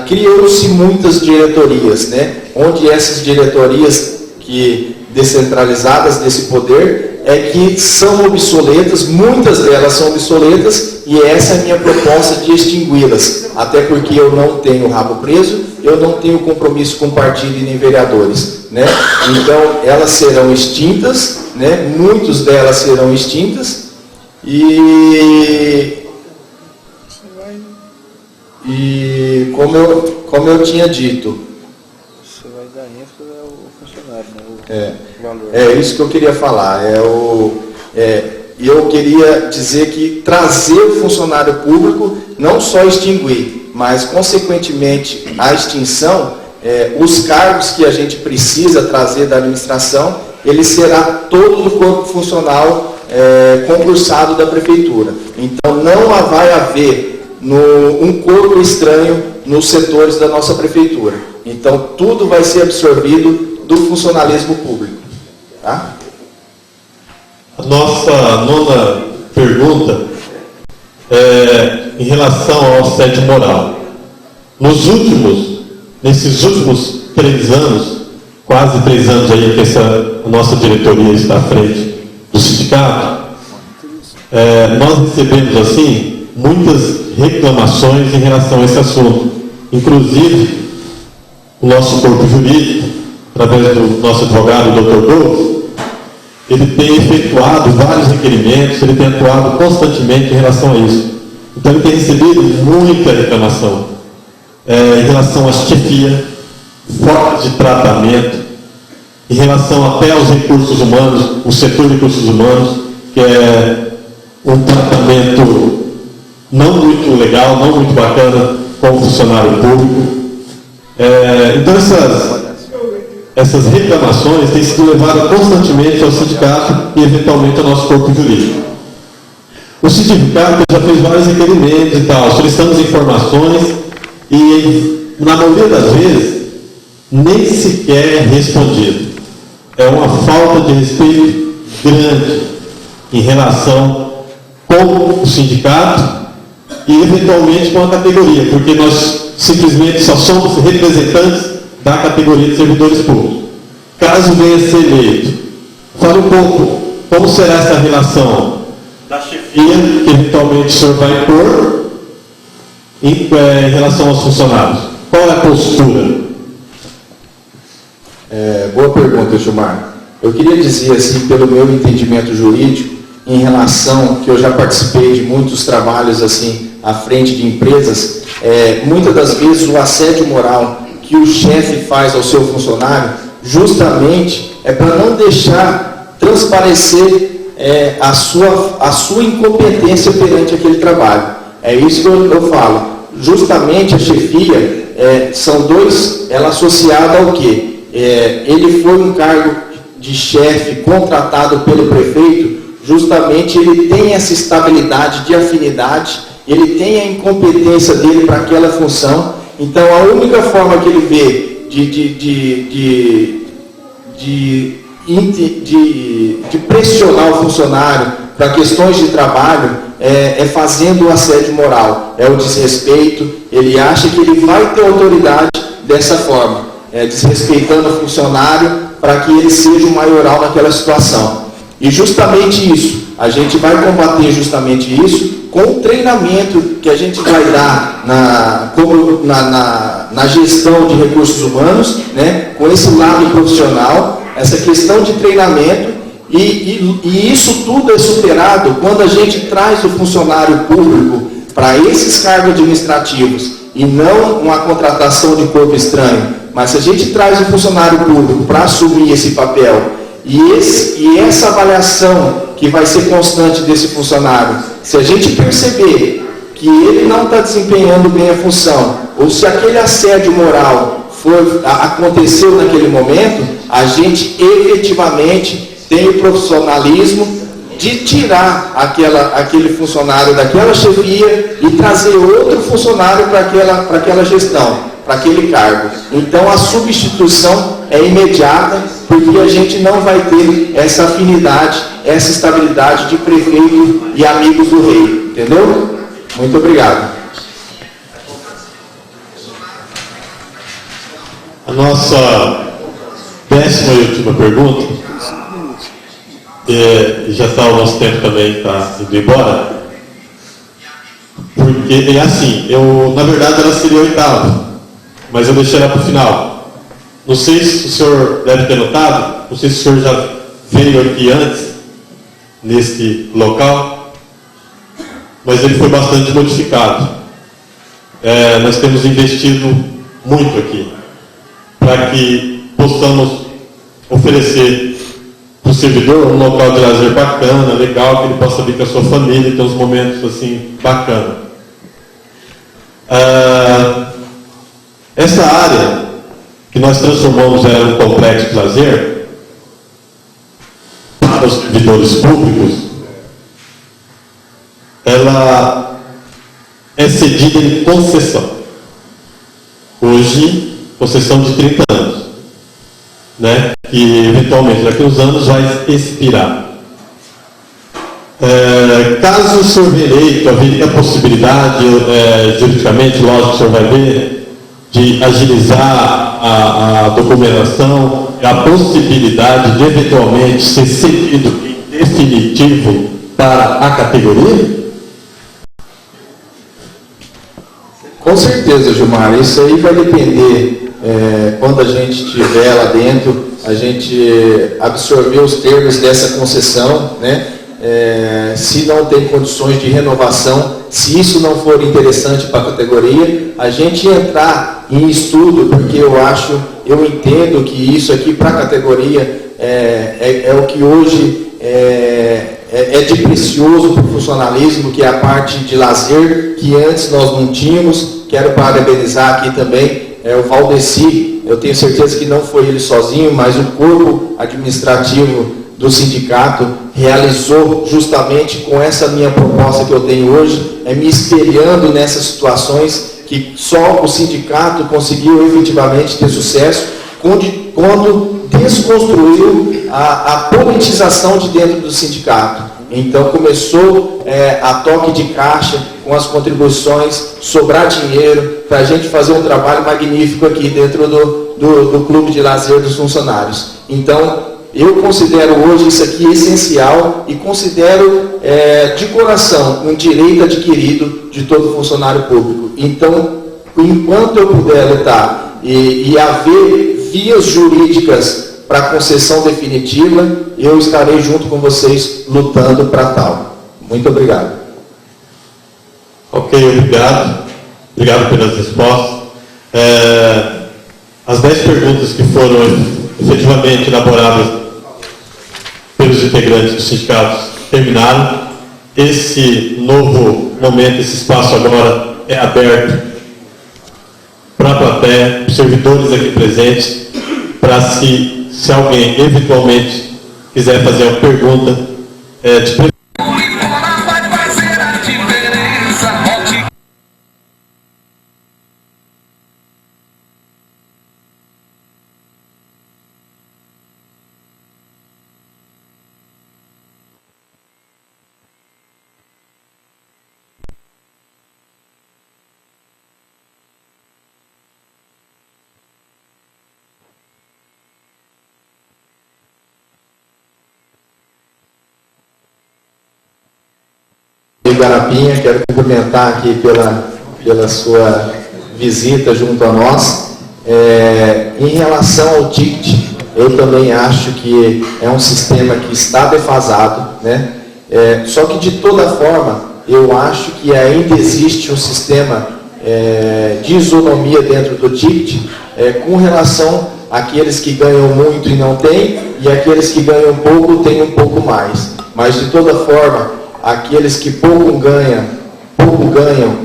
criou-se muitas diretorias, né? Onde essas diretorias descentralizadas desse poder que são obsoletas, muitas delas são obsoletas, e essa é a minha proposta de extingui-las, até porque eu não tenho rabo preso, eu não tenho compromisso com partido e nem vereadores, né? Então elas serão extintas, né? Muitas delas serão extintas, e como eu tinha dito, você vai dar ênfase ao funcionário, né? O valor. É isso que eu queria falar. Eu queria dizer que trazer o funcionário público, não só extinguir, mas consequentemente a extinção, os cargos que a gente precisa trazer da administração, ele será todo do corpo funcional concursado da prefeitura. Então não vai haver um corpo estranho nos setores da nossa prefeitura. Então tudo vai ser absorvido do funcionalismo público. Tá? A nossa nona pergunta é em relação ao assédio moral. Nesses últimos 3 anos, quase 3 anos aí que a nossa diretoria está à frente do sindicato, nós recebemos assim muitas reclamações em relação a esse assunto. Inclusive, o nosso corpo jurídico, através do nosso advogado, o Dr. Douglas, ele tem efetuado vários requerimentos, ele tem atuado constantemente em relação a isso. Então ele tem recebido muita reclamação em relação à chefia, forma de tratamento, em relação até aos recursos humanos, o setor de recursos humanos, que é um tratamento não muito legal, não muito bacana com o funcionário público. Então essas reclamações têm sido levadas constantemente ao sindicato e eventualmente ao nosso corpo jurídico. O sindicato já fez vários requerimentos e tal, solicitamos informações e, na maioria das vezes, nem sequer é respondido. É uma falta de respeito grande em relação com o sindicato e, eventualmente, com a categoria, porque nós simplesmente só somos representantes da categoria de servidores públicos. Caso venha a ser eleito, fale um pouco como será essa relação da chefia que eventualmente o senhor vai pôr em relação aos funcionários? Qual é a postura? Boa pergunta, Gilmar. Eu queria dizer, assim, pelo meu entendimento jurídico, em relação, que eu já participei de muitos trabalhos assim, à frente de empresas, muitas das vezes o assédio moral que o chefe faz ao seu funcionário, justamente é para não deixar transparecer a sua incompetência perante aquele trabalho. É isso que eu falo. Justamente a chefia, são dois, ela associada ao quê? Ele foi um cargo de chefe contratado pelo prefeito, justamente ele tem essa estabilidade de afinidade, ele tem a incompetência dele para aquela função, então a única forma que ele vê de pressionar o funcionário para questões de trabalho é fazendo o assédio moral, é o desrespeito. Ele acha que ele vai ter autoridade dessa forma, desrespeitando o funcionário para que ele seja o maioral naquela situação. E justamente isso, a gente vai combater justamente isso com o treinamento que a gente vai dar na gestão de recursos humanos, né, com esse lado profissional, essa questão de treinamento, e isso tudo é superado quando a gente traz o funcionário público para esses cargos administrativos e não uma contratação de corpo estranho, mas se a gente traz o funcionário público para assumir esse papel e essa avaliação que vai ser constante desse funcionário, se a gente perceber que ele não está desempenhando bem a função, ou se aquele assédio moral aconteceu naquele momento, a gente efetivamente tem o profissionalismo de tirar aquele funcionário daquela chefia e trazer outro funcionário para aquela gestão, para aquele cargo. Então a substituição é imediata, porque a gente não vai ter essa afinidade, essa estabilidade de prefeito e amigos do rei. Entendeu? Muito obrigado. A nossa 10ª e última pergunta, já está o nosso tempo também, está indo embora, porque é assim, na verdade ela seria 8ª, mas eu deixei ela para o final. Não sei se o senhor deve ter notado, não sei se o senhor já veio aqui antes, neste local, mas ele foi bastante modificado. Nós temos investido muito aqui, para que possamos oferecer para o servidor um local de lazer bacana, legal, que ele possa vir com a sua família e ter uns momentos assim bacanas. Essa área que nós transformamos ela em um complexo de lazer para os servidores públicos, ela é cedida em concessão. Hoje, concessão de 30 anos, né? Que eventualmente daqui a uns anos vai expirar. Caso o senhor venha eleito, haveria a possibilidade, juridicamente, lógico que o senhor vai ver, de agilizar a documentação, a possibilidade de eventualmente ser cedido em definitivo para a categoria? Com certeza, Gilmar, isso aí vai depender, quando a gente estiver lá dentro, a gente absorver os termos dessa concessão, né? Se não tem condições de renovação, se isso não for interessante para a categoria, a gente entrar em estudo, porque eu entendo que isso aqui para a categoria é o que hoje é de precioso para o funcionalismo, que é a parte de lazer, que antes nós não tínhamos. Quero parabenizar aqui também o Valdeci, eu tenho certeza que não foi ele sozinho, mas o corpo administrativo do sindicato realizou justamente com essa minha proposta que eu tenho hoje, me espelhando nessas situações que só o sindicato conseguiu efetivamente ter sucesso quando desconstruiu a politização de dentro do sindicato. Então começou a toque de caixa, com as contribuições, sobrar dinheiro para a gente fazer um trabalho magnífico aqui dentro do clube de lazer dos funcionários. Então, Eu considero hoje isso aqui essencial e considero de coração um direito adquirido de todo funcionário público. Então, enquanto eu puder lutar e haver vias jurídicas para concessão definitiva, eu estarei junto com vocês lutando para tal. Muito obrigado. Ok, obrigado. Obrigado pelas respostas. As 10 perguntas que foram efetivamente elaboradas pelos integrantes dos sindicatos terminaram. Esse novo momento, esse espaço agora é aberto para a plateia, para os servidores aqui presentes, para se alguém eventualmente quiser fazer uma pergunta de Garapinha, quero cumprimentar aqui pela sua visita junto a nós. Em relação ao ticket, eu também acho que é um sistema que está defasado, né? Só que de toda forma, eu acho que ainda existe um sistema de isonomia dentro do ticket, com relação àqueles que ganham muito e não têm, e aqueles que ganham pouco têm um pouco mais. Mas de toda forma, aqueles que pouco ganham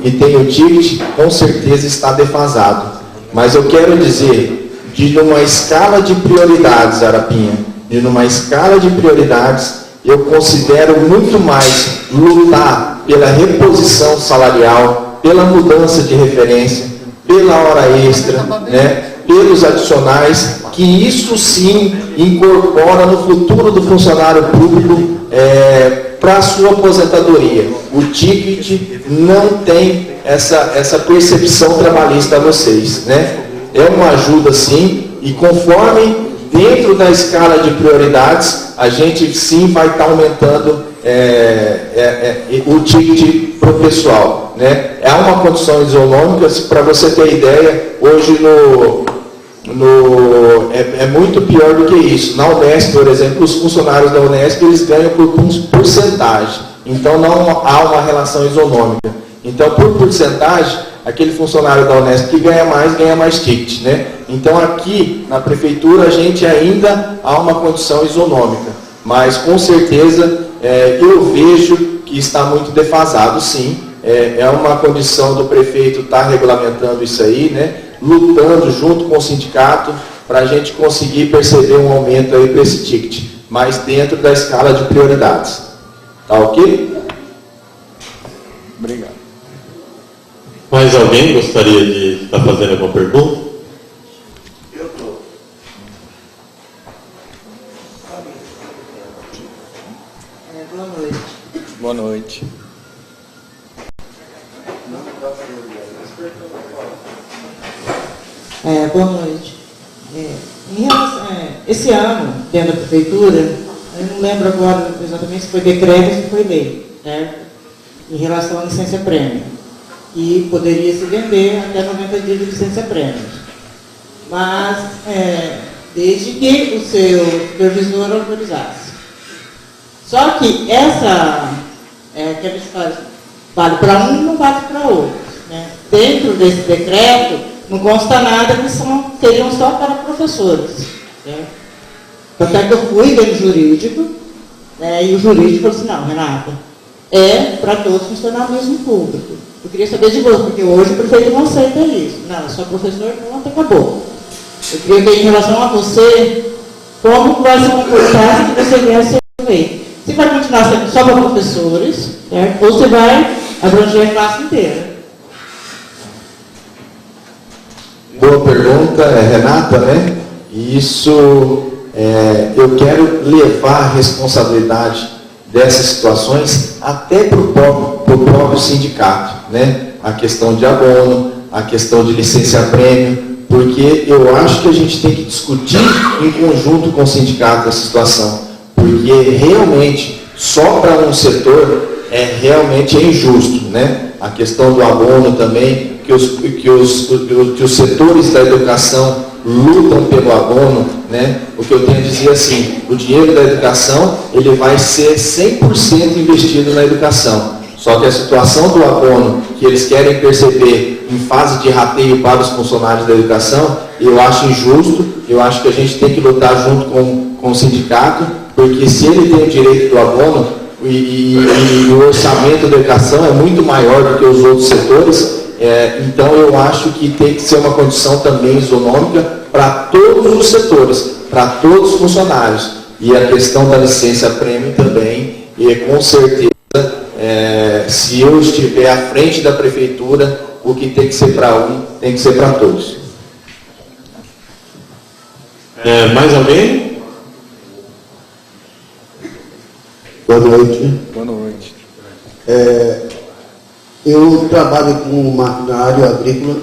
e têm o ticket, com certeza está defasado. Mas eu quero dizer, numa escala de prioridades, Arapinha, numa escala de prioridades, eu considero muito mais lutar pela reposição salarial, pela mudança de referência, pela hora extra, né, pelos adicionais, que isso sim incorpora no futuro do funcionário público para a sua aposentadoria. O ticket não tem essa percepção trabalhista a vocês, né? É uma ajuda sim, e conforme dentro da escala de prioridades, a gente sim vai estar aumentando o ticket para o pessoal, né? Há uma condição isonômica, para você ter ideia, hoje é muito pior do que isso. Na Unesp, por exemplo, os funcionários da Unesp, eles ganham por porcentagem. Então não há uma relação isonômica. Então, por porcentagem, aquele funcionário da Unesp que ganha mais ticket, né? Então aqui na prefeitura a gente ainda há uma condição isonômica. Mas com certeza eu vejo que está muito defasado, sim. É uma condição do prefeito estar regulamentando isso aí, né? Lutando junto com o sindicato para a gente conseguir perceber um aumento aí para esse ticket, mas dentro da escala de prioridades. Tá ok? Obrigado. Mais alguém gostaria de estar fazendo alguma pergunta? Eu estou. Boa noite. Boa noite. Boa noite. Em relação, esse ano, dentro da prefeitura, eu não lembro agora exatamente se foi decreto ou se foi lei, certo? Em relação à licença prêmio, que poderia se vender até 90 dias de licença prêmio. Mas, desde que o seu supervisor autorizasse. Só que aquela história vale para um e não vale para outro, né? Dentro desse decreto, não consta nada que seriam só para professores. Né? Tanto é que eu fui dentro do jurídico, né, e o jurídico falou assim, não, Renata, é para todos funcionalismo público. Eu queria saber de você, porque hoje o prefeito não aceita isso. Não, só professor, pronto, acabou. Eu queria ver em relação a você, como vai se comportar se você vier a ser eleito. Se vai continuar sendo só para professores, certo? Ou você vai abranger a classe inteira. Boa pergunta, Renata, né? Isso, eu quero levar a responsabilidade dessas situações até para o próprio sindicato, né? A questão de abono, a questão de licença-prêmio, porque eu acho que a gente tem que discutir em conjunto com o sindicato essa situação, porque realmente só para um setor realmente é injusto, né? A questão do abono também, que os setores da educação lutam pelo abono, né? O que eu tenho a dizer assim, o dinheiro da educação, ele vai ser 100% investido na educação. Só que a situação do abono, que eles querem perceber em fase de rateio para os funcionários da educação, eu acho injusto, eu acho que a gente tem que lutar junto com o sindicato, porque se ele tem o direito do abono, e o orçamento da educação é muito maior do que os outros setores, então eu acho que tem que ser uma condição também isonômica para todos os setores, para todos os funcionários. E a questão da licença prêmio também, e com certeza, se eu estiver à frente da prefeitura, o que tem que ser para um, tem que ser para todos. Mais alguém? Boa noite. Boa noite. Eu trabalho com maquinário agrícola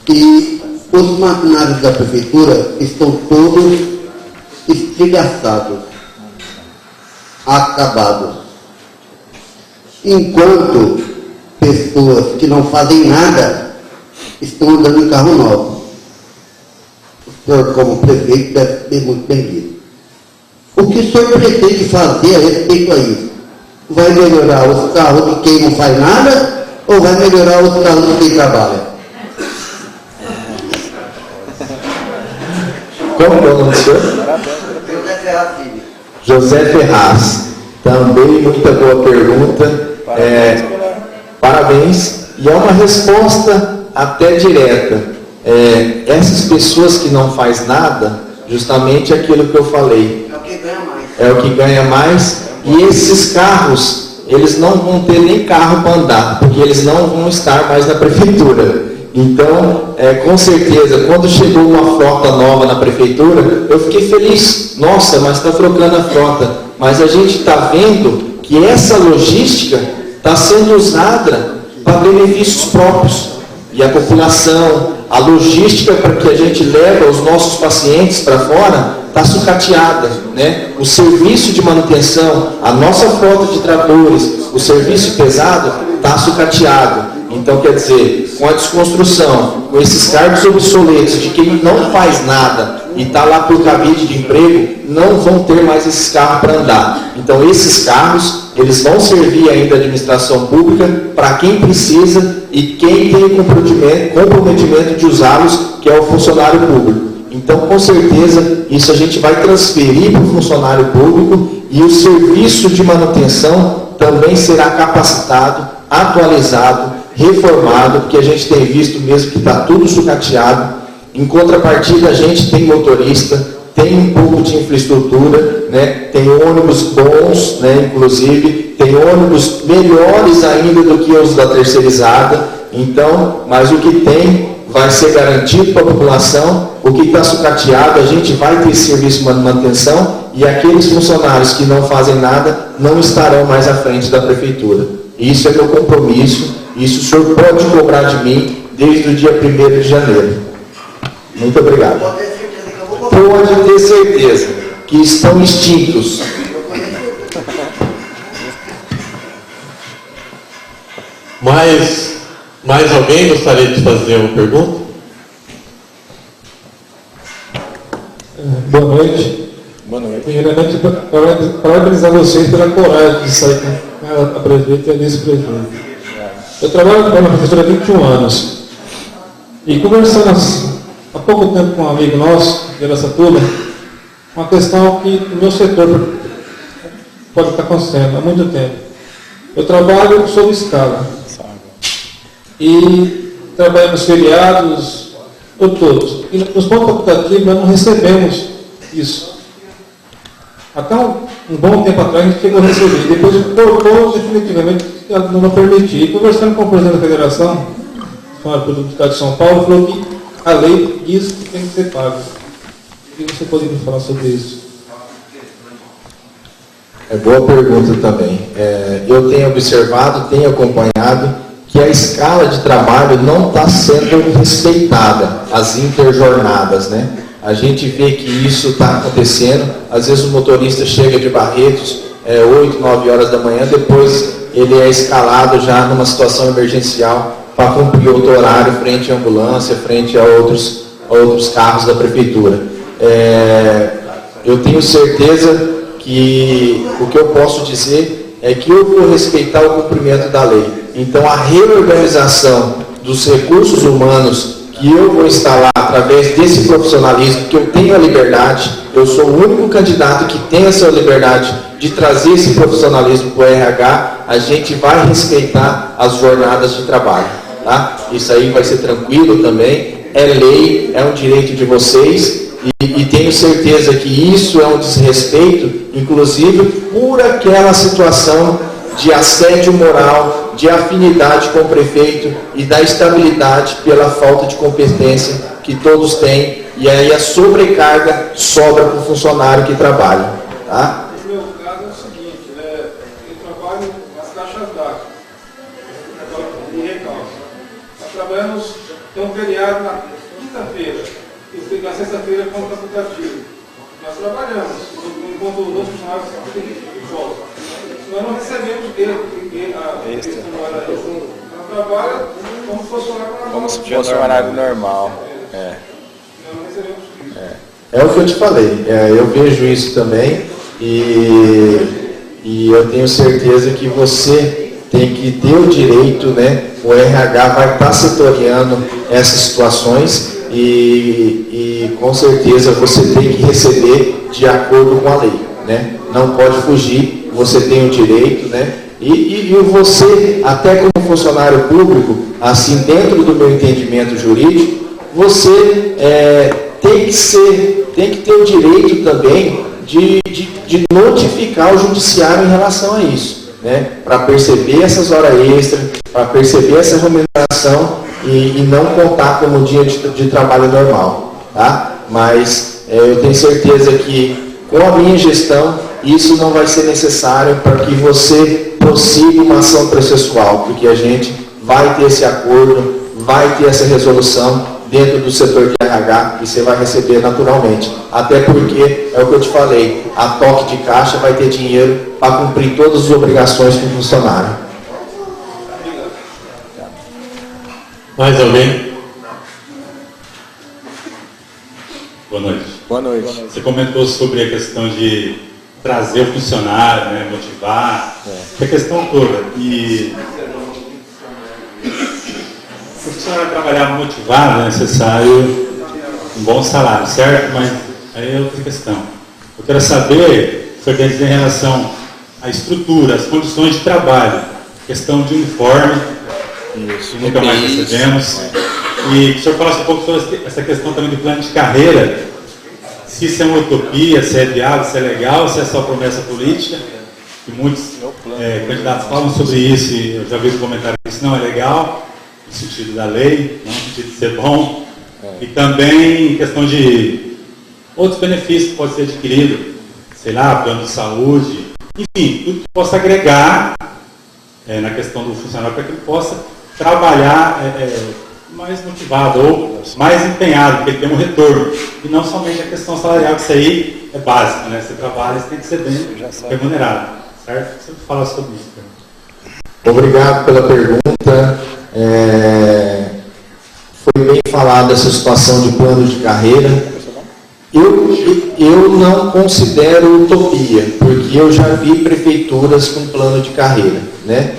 e os maquinários da prefeitura estão todos estilhaçados, acabados. Enquanto pessoas que não fazem nada estão andando em carro novo. O senhor, como prefeito, deve ser muito bem-vindo. O que o senhor pretende fazer a respeito a isso? Vai melhorar os carros de quem não faz nada ou vai melhorar os carros de quem trabalha? Como é o nome do senhor? José Ferraz Filho. José Ferraz. Também muita boa pergunta. Parabéns. E é uma resposta até direta. Essas pessoas que não faz nada, justamente aquilo que eu falei. É o que ganha mais. É o que ganha mais. E esses carros, eles não vão ter nem carro para andar, porque eles não vão estar mais na prefeitura. Então, com certeza, quando chegou uma frota nova na prefeitura, eu fiquei feliz. Nossa, mas está trocando a frota. Mas a gente está vendo que essa logística está sendo usada para benefícios próprios. E a população, a logística para que a gente leva os nossos pacientes para fora, está sucateada, né? O serviço de manutenção, a nossa frota de tratores, o serviço pesado está sucateado. Então, quer dizer, com a desconstrução, com esses cargos obsoletos de quem não faz nada e está lá por cabide de emprego, não vão ter mais esses carros para andar. Então, esses carros, eles vão servir ainda a administração pública para quem precisa e quem tem o comprometimento de usá-los, que é o funcionário público. Então, com certeza, isso a gente vai transferir para o funcionário público e o serviço de manutenção também será capacitado, atualizado, reformado, porque a gente tem visto mesmo que está tudo sucateado. Em contrapartida, a gente tem motorista, tem um pouco de infraestrutura, né? Tem ônibus bons, né? Inclusive, tem ônibus melhores ainda do que os da terceirizada. Então, mas o que tem vai ser garantido para a população. O que está sucateado, a gente vai ter esse serviço de manutenção e aqueles funcionários que não fazem nada não estarão mais à frente da prefeitura. Isso é meu compromisso, isso o senhor pode cobrar de mim desde o dia 1º de janeiro. Muito obrigado. Pode ter certeza que estão extintos. Mais alguém gostaria de fazer uma pergunta? Boa noite. Boa noite. Primeiramente, parabenizar vocês pela coragem de sair com a prefeita e a vice-prefeita. Eu trabalho na prefeitura há 21 anos. E conversando há pouco tempo com um amigo nosso, de Araçatuba, uma questão que no meu setor pode estar acontecendo há muito tempo. Eu trabalho sob escala. E trabalho nos feriados, todos. E nos pontos facultativos nós não recebemos isso. Até um bom tempo atrás a gente chegou a receber. Depois cortou definitivamente, não permitiu. E conversando com o presidente da federação, do Estado de São Paulo, falou que a lei diz que tem que ser pago. O que você poderia falar sobre isso? Boa pergunta também. Eu tenho observado, tenho acompanhado que a escala de trabalho não está sendo respeitada, as interjornadas, né? A gente vê que isso está acontecendo. Às vezes o motorista chega de Barretos 8, 9 horas da manhã, depois ele é escalado já numa situação emergencial para cumprir outro horário frente à ambulância, frente a outros carros da prefeitura. Eu tenho certeza que o que eu posso dizer é que eu vou respeitar o cumprimento da lei. Então, a reorganização dos recursos humanos que eu vou instalar através desse profissionalismo, que eu tenho a liberdade, eu sou o único candidato que tem essa liberdade de trazer esse profissionalismo para o RH, a gente vai respeitar as jornadas de trabalho. Tá? Isso aí vai ser tranquilo também, é lei, é um direito de vocês, e tenho certeza que isso é um desrespeito, inclusive por aquela situação de assédio moral, de afinidade com o prefeito e da estabilidade pela falta de competência que todos têm, e aí a sobrecarga sobra para o funcionário que trabalha. Tá? No meu caso é o seguinte, eu trabalho nas caixas d'água, em Recalço. Nós trabalhamos, tem um feriado na quinta-feira, e na sexta-feira é facultativo. Nós trabalhamos, enquanto os outros funcionários têm que voltar. Nós não recebemos extra. Nós trabalhamos como se fosse um horário normal. Como se fosse um horário normal. Nós não recebemos isso. É o que eu te falei, eu vejo isso também, e eu tenho certeza que você tem que ter o direito, né? O RH vai estar setoriando essas situações e com certeza você tem que receber de acordo com a lei, né? Não pode fugir, você tem o direito, né? E você, até como funcionário público, assim, dentro do meu entendimento jurídico, você tem que ter o direito também de notificar o judiciário em relação a isso, né? Para perceber essas horas extras, para perceber essa remuneração e não contar como dia de trabalho normal, tá? Mas eu tenho certeza que com a minha gestão isso não vai ser necessário para que você prossiga uma ação processual, porque a gente vai ter esse acordo, vai ter essa resolução dentro do setor de RH e você vai receber naturalmente. Até porque, é o que eu te falei, a toque de caixa vai ter dinheiro para cumprir todas as obrigações com o funcionário. Mais alguém? Boa noite. Boa noite. Você comentou sobre a questão de trazer o funcionário, né, motivar, a questão toda. E o funcionário trabalhar motivado é necessário um bom salário, certo? Mas aí é outra questão. Eu quero saber, o senhor quer dizer em relação à estrutura, às condições de trabalho, questão de uniforme, Isso, nunca mais recebemos. E que o senhor falasse um pouco sobre essa questão também do plano de carreira, se isso é uma utopia, se é viável, se é legal, se é só promessa política. E muitos candidatos falam sobre isso, e eu já vi um comentário que isso não é legal, no sentido da lei, não no sentido de ser bom. E também questão de outros benefícios que podem ser adquiridos, sei lá, plano de saúde, enfim, tudo que possa agregar na questão do funcionário para que ele possa trabalhar mais motivado ou mais empenhado, porque ele tem um retorno. E não somente a questão salarial, que isso aí é básico, né? Você trabalha, você tem que ser bem remunerado, certo? Você fala sobre isso. Obrigado pela pergunta. Foi bem falada essa situação de plano de carreira. Eu não considero utopia, porque eu já vi prefeituras com plano de carreira, né?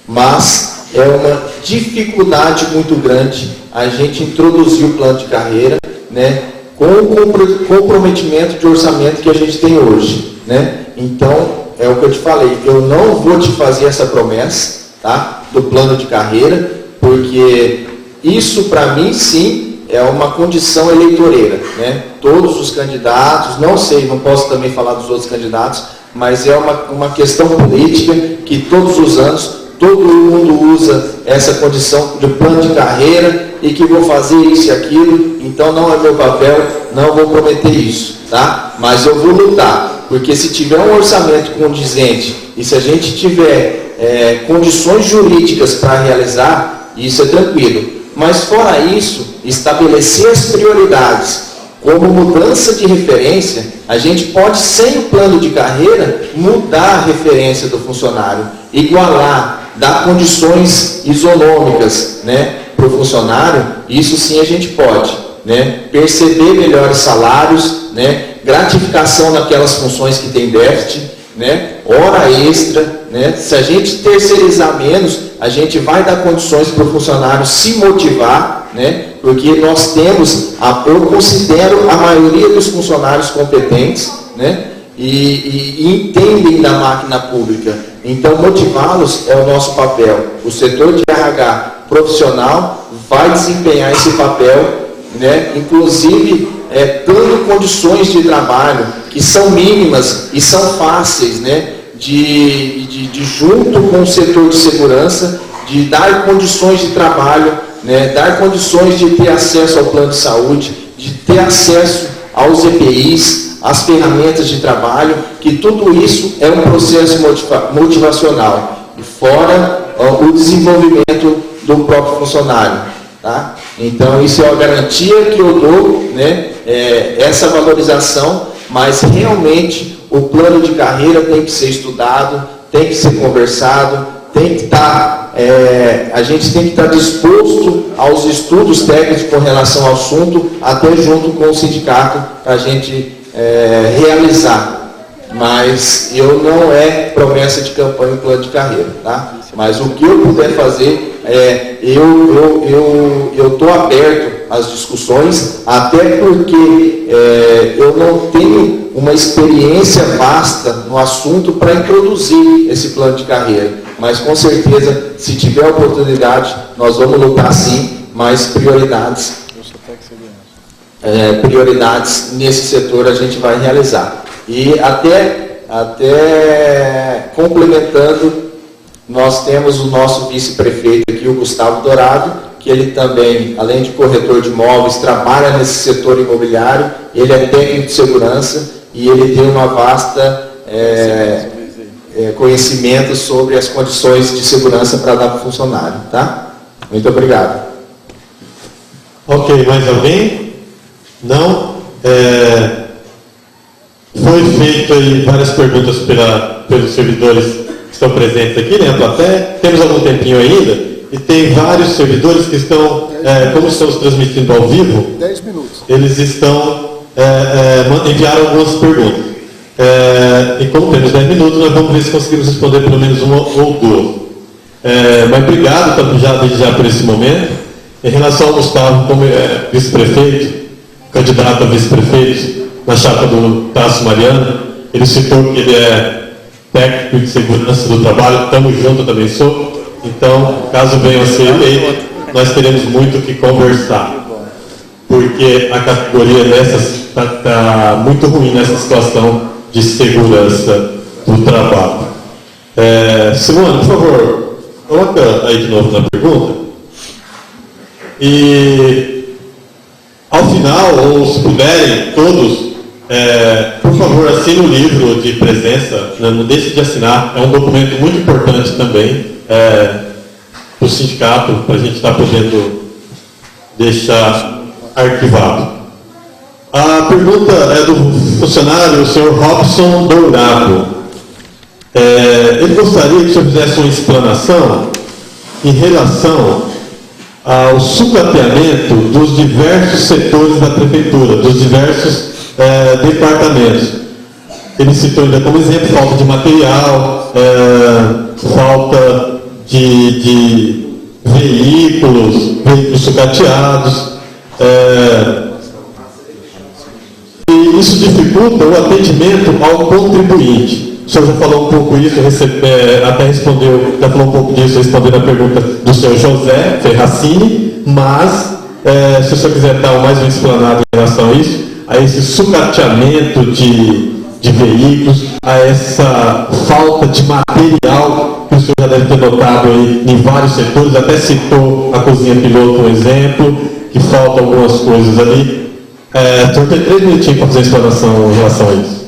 Mas é uma dificuldade muito grande a gente introduzir o plano de carreira, né, com o comprometimento de orçamento que a gente tem hoje, né? Então, é o que eu te falei, eu não vou te fazer essa promessa, tá, do plano de carreira, porque isso para mim sim é uma condição eleitoreira, né? Todos os candidatos, não sei, não posso também falar dos outros candidatos, mas é uma questão política que todos os anos todo mundo usa essa condição de plano de carreira e que vou fazer isso e aquilo, então não é meu papel, não vou prometer isso, tá? Mas eu vou lutar, porque se tiver um orçamento condizente e se a gente tiver condições jurídicas para realizar, isso é tranquilo. Mas fora isso, estabelecer as prioridades como mudança de referência, a gente pode, sem o plano de carreira, mudar a referência do funcionário, igualar, dar condições isonômicas, né, para o funcionário. Isso sim a gente pode, né, perceber melhores salários, né, gratificação naquelas funções que tem déficit, né, hora extra, né. Se a gente terceirizar menos, a gente vai dar condições para o funcionário se motivar, né, porque nós temos, eu considero a maioria dos funcionários competentes, né, e entendem da máquina pública. Então, motivá-los é o nosso papel. O setor de RH profissional vai desempenhar esse papel, né, inclusive dando condições de trabalho que são mínimas e são fáceis, né, de junto com o setor de segurança, de dar condições de trabalho, né, dar condições de ter acesso ao plano de saúde, de ter acesso aos EPIs, às ferramentas de trabalho, que tudo isso é um processo motivacional. E fora o desenvolvimento do próprio funcionário. Tá? Então, isso é uma garantia que eu dou, né, essa valorização, mas realmente o plano de carreira tem que ser estudado, tem que ser conversado, tem que estar, a gente tem que estar disposto aos estudos técnicos com relação ao assunto, até junto com o sindicato, para a gente realizar. Mas não é promessa de campanha o plano de carreira, tá? Mas o que eu puder fazer, eu estou aberto às discussões, até porque eu não tenho uma experiência vasta no assunto para introduzir esse plano de carreira. Mas com certeza, se tiver oportunidade, nós vamos lutar sim, mas prioridades nesse setor a gente vai realizar. E até complementando, nós temos o nosso vice-prefeito aqui, o Gustavo Dourado, que ele também, além de corretor de imóveis, trabalha nesse setor imobiliário, ele é técnico de segurança e ele tem uma vasta conhecimento sobre as condições de segurança para dar para o funcionário. Tá? Muito obrigado. Ok, mais alguém? Não? Foi feito aí várias perguntas pelos servidores que estão presentes aqui, né, a plateia. Temos algum tempinho ainda, e tem vários servidores que estão, como estamos transmitindo ao vivo, 10 minutos. Eles enviaram algumas perguntas. E como temos 10 minutos, nós vamos ver se conseguimos responder pelo menos uma ou duas. Mas obrigado já por esse momento. Em relação ao Gustavo, como vice-prefeito, candidato a vice-prefeito, na chapa do Tasso Mariano, ele citou que ele é técnico de segurança do trabalho, estamos juntos, eu também sou. Então, caso venha a ser eleito, nós teremos muito o que conversar. Porque a categoria está muito ruim nessa situação de segurança do trabalho. Simone, por favor, coloca aí de novo na pergunta. E, ao final, ou se puderem, todos, por favor, assine o livro de presença, né? Não deixe de assinar, é um documento muito importante também para o sindicato, para a gente estar podendo deixar arquivado. A pergunta é do funcionário, o senhor Robson Dourado. Ele gostaria que o senhor fizesse uma explanação em relação ao sucateamento dos diversos setores da prefeitura, dos diversos departamentos. Ele citou ainda como exemplo falta de material, falta de veículos sucateados, e isso dificulta o atendimento ao contribuinte. O senhor já falou um pouco isso, até respondeu, já falou um pouco disso respondendo a pergunta do senhor José Ferracini, mas se o senhor quiser dar mais um explanado em relação a isso, a esse sucateamento de veículos, a essa falta de material que o senhor já deve ter notado aí em vários setores, até citou a cozinha piloto um exemplo, que falta algumas coisas ali. O senhor tem 3 minutinhos para fazer a explanação em relação a isso.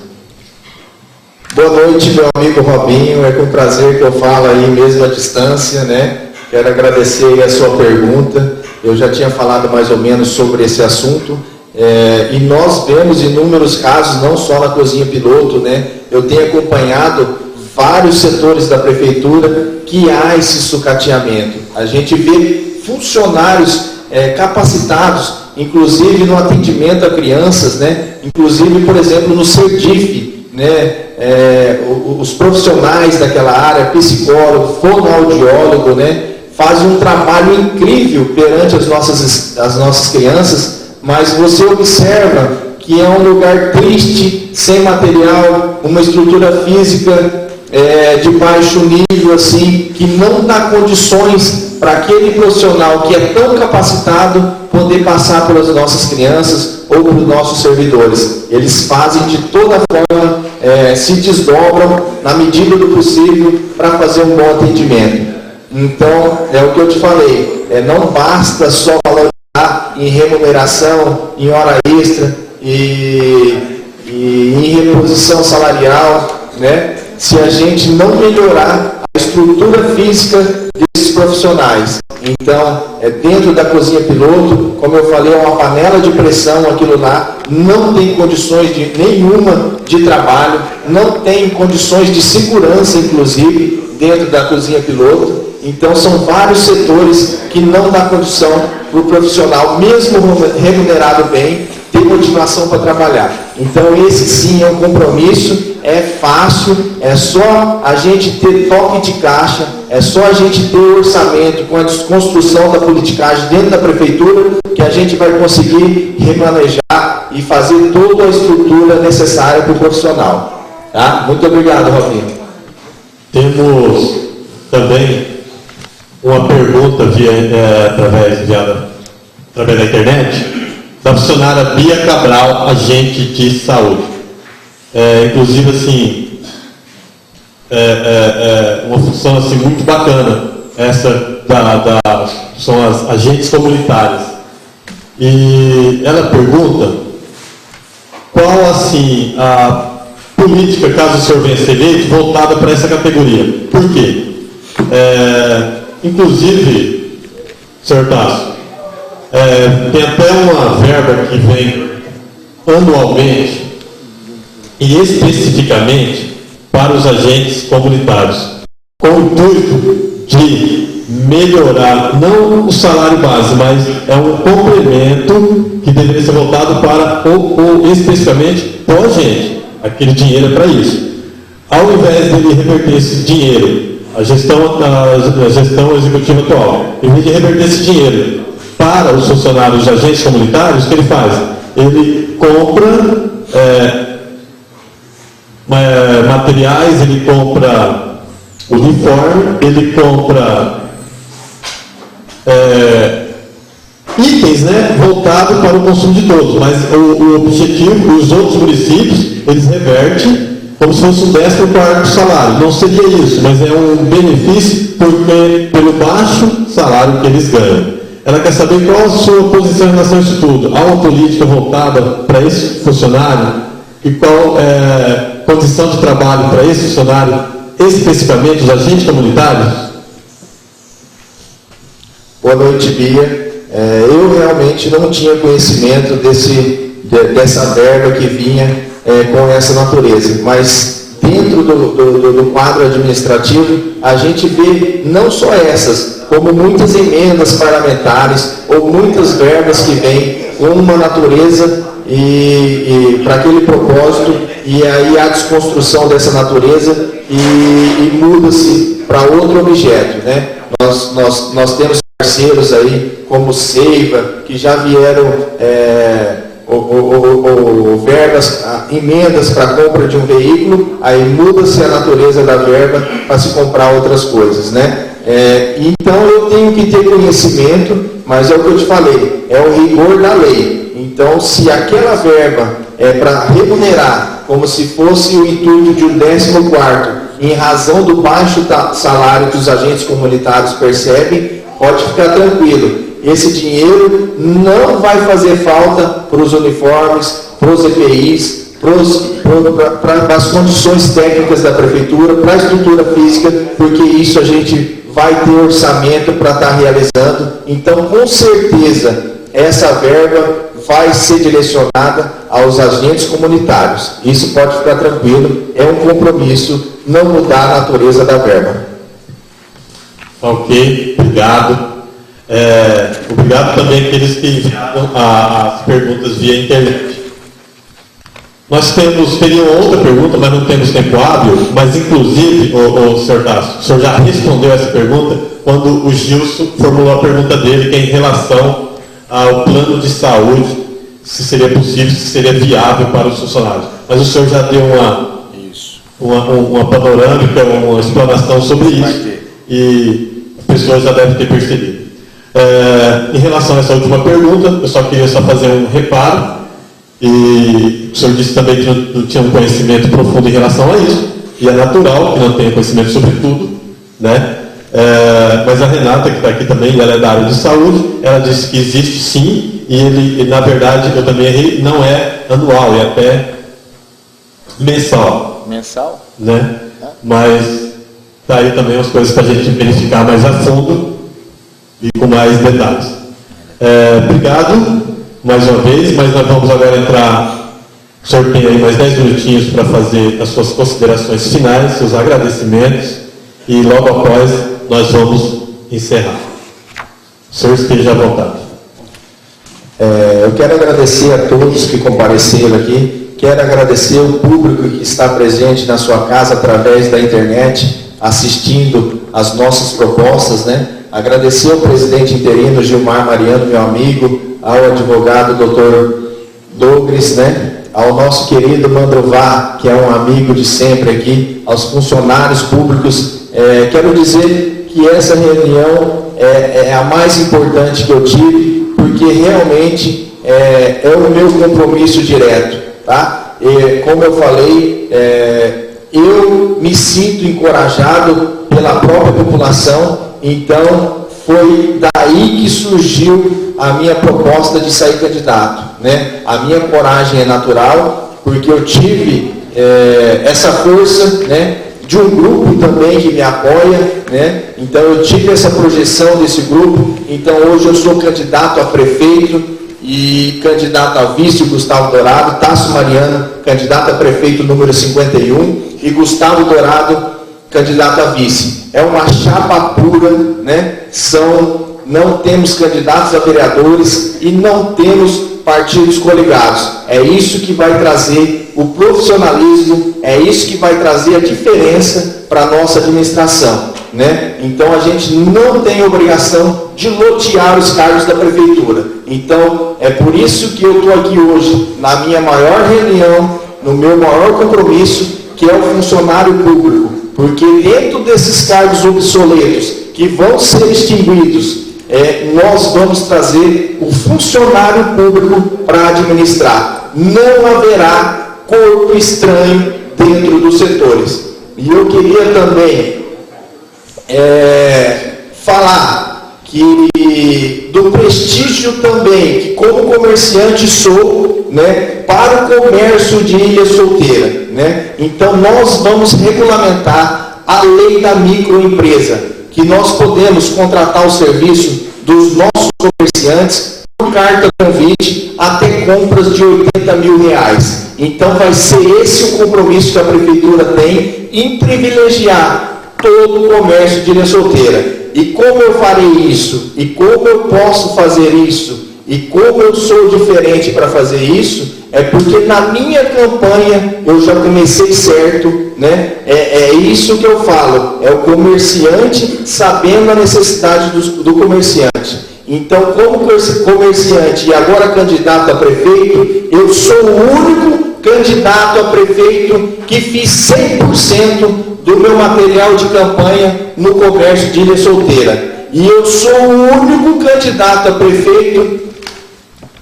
Boa noite, meu amigo Robinho. É com prazer que eu falo aí mesmo à distância, né? Quero agradecer aí a sua pergunta. Eu já tinha falado mais ou menos sobre esse assunto. E nós vemos inúmeros casos, não só na cozinha piloto, né? Eu tenho acompanhado vários setores da prefeitura que há esse sucateamento. A gente vê funcionários capacitados, inclusive no atendimento a crianças, né? Inclusive, por exemplo, no Serdif, né? Os profissionais daquela área, psicólogo, fonoaudiólogo, né? Fazem um trabalho incrível perante as nossas crianças, mas você observa que é um lugar triste, sem material, uma estrutura física de baixo nível, assim, que não dá condições para aquele profissional que é tão capacitado poder passar pelas nossas crianças ou pelos nossos servidores. Eles fazem de toda forma, se desdobram na medida do possível para fazer um bom atendimento. Então, é o que eu te falei, não basta só valorizar em remuneração, em hora extra e em reposição salarial, né? Se a gente não melhorar a estrutura física desses profissionais. Então, dentro da cozinha piloto, como eu falei, é uma panela de pressão aquilo lá, não tem condições nenhuma de trabalho, não tem condições de segurança, inclusive, dentro da cozinha piloto. Então, são vários setores que não dá condição para o profissional, mesmo remunerado bem, ter motivação para trabalhar. Então, esse sim é um compromisso, é fácil, é só a gente ter toque de caixa, é só a gente ter orçamento com a desconstrução da politicagem dentro da prefeitura, que a gente vai conseguir remanejar e fazer toda a estrutura necessária para o profissional. Tá? Muito obrigado, Robinho. Temos também uma pergunta através da internet, da funcionária Bia Cabral, agente de saúde. Inclusive, assim, uma função assim, muito bacana, essa são as agentes comunitárias. E ela pergunta qual, assim, a política, caso o senhor venha ser eleito, voltada para essa categoria. Por quê? Inclusive, senhor Tasso, tem até uma verba que vem anualmente e especificamente para os agentes comunitários, com o intuito de melhorar, não o salário base, mas é um complemento que deveria ser voltado para, ou especificamente, para o agente. Aquele dinheiro é para isso. Ao invés dele reverter esse dinheiro, a gestão executiva atual, em vez de reverter esse dinheiro para os funcionários de agentes comunitários, o que ele faz? Ele compra materiais, ele compra uniforme, ele compra itens, né, voltados para o consumo de todos, mas o objetivo, os outros municípios, eles revertem como se fosse um 14º salário. Não seria isso, mas é um benefício pelo baixo salário que eles ganham. Ela quer saber qual a sua posição em relação a isso tudo. Há uma política voltada para esse funcionário e qual é a condição de trabalho para esse funcionário, especificamente os agentes comunitários? Boa noite, Bia. Eu realmente não tinha conhecimento dessa verba que vinha com essa natureza, mas dentro do quadro administrativo a gente vê não só essas, como muitas emendas parlamentares ou muitas verbas que vêm com uma natureza e para aquele propósito, e aí a desconstrução dessa natureza e muda-se para outro objeto, né? Nós temos parceiros aí como Seiva, que já vieram verbas, emendas para a compra de um veículo, aí muda-se a natureza da verba para se comprar outras coisas, né? Então eu tenho que ter conhecimento, mas é o que eu te falei, é o rigor da lei. Então, se aquela verba é para remunerar, como se fosse o intuito de um 14º, em razão do baixo salário que os agentes comunitários percebem, pode ficar tranquilo. Esse dinheiro não vai fazer falta para os uniformes, para os EPIs, para as condições técnicas da prefeitura, para a estrutura física, porque isso a gente vai ter orçamento para estar realizando. Então, com certeza, essa verba vai ser direcionada aos agentes comunitários. Isso pode ficar tranquilo, é um compromisso não mudar a natureza da verba. Ok, obrigado. Obrigado também àqueles que enviaram as perguntas via internet. Nós teriam outra pergunta, mas não temos tempo hábil, mas inclusive, senhor Tasso, o senhor já respondeu essa pergunta quando o Gilson formulou a pergunta dele, que é em relação ao plano de saúde, se seria possível, se seria viável para os funcionários. Mas o senhor já deu uma panorâmica, uma explanação sobre isso, e as pessoas já devem ter percebido. Em relação a essa última pergunta, eu só queria fazer um reparo, e o senhor disse também que não tinha um conhecimento profundo em relação a isso, e é natural que não tenha conhecimento sobre tudo, né? Mas a Renata, que está aqui também, ela é da área de saúde, ela disse que existe sim, e na verdade, eu também errei, não é anual, é até mensal. Mensal? Né? Mas está aí também as coisas para a gente verificar mais a fundo e com mais detalhes. Obrigado mais uma vez, mas nós vamos agora entrar, o senhor tem aí mais 10 minutinhos para fazer as suas considerações finais, seus agradecimentos, e logo após nós vamos encerrar. O senhor esteja à vontade. Eu quero agradecer a todos que compareceram aqui, quero agradecer o público que está presente na sua casa através da internet, assistindo as nossas propostas, né? Agradecer ao presidente interino Gilmar Mariano, meu amigo, ao advogado Dr. Douglas, né? Ao nosso querido Mandrová, que é um amigo de sempre aqui, aos funcionários públicos. Quero dizer que essa reunião é a mais importante que eu tive, porque realmente é o meu compromisso direto, tá? Como eu falei, eu me sinto encorajado pela própria população, então foi daí que surgiu a minha proposta de sair candidato, né? A minha coragem é natural, porque eu tive essa força, né? De um grupo também que me apoia, né? Então eu tive essa projeção desse grupo, então hoje eu sou candidato a prefeito e candidato a vice Gustavo Dourado, Tasso Mariano, candidato a prefeito número 51 e Gustavo Dourado, candidato a vice. É uma chapa pura, né? Não temos candidatos a vereadores e não temos partidos coligados. É isso que vai trazer o profissionalismo, é isso que vai trazer a diferença para a nossa administração, né? Então a gente não tem obrigação de lotear os cargos da prefeitura. Então é por isso que eu estou aqui hoje, na minha maior reunião, no meu maior compromisso, que é o funcionário público, porque dentro desses cargos obsoletos que vão ser extinguidos, nós vamos trazer o funcionário público para administrar. Não haverá corpo estranho dentro dos setores. E eu queria também falar que do prestígio também, que como comerciante sou, né, para o comércio de Ilha Solteira, né? Então nós vamos regulamentar a lei da microempresa, que nós podemos contratar o serviço dos nossos comerciantes por carta convite até compras de R$80 mil. Então vai ser esse o compromisso que a prefeitura tem em privilegiar todo o comércio de Ilha Solteira. E como eu farei isso? E como eu posso fazer isso? E como eu sou diferente para fazer isso? É porque na minha campanha eu já comecei certo, né? É isso que eu falo, é o comerciante sabendo a necessidade do comerciante. Então, como comerciante e agora candidato a prefeito, eu sou o único candidato a prefeito que fiz 100% do meu material de campanha no comércio de Ilha Solteira. E eu sou o único candidato a prefeito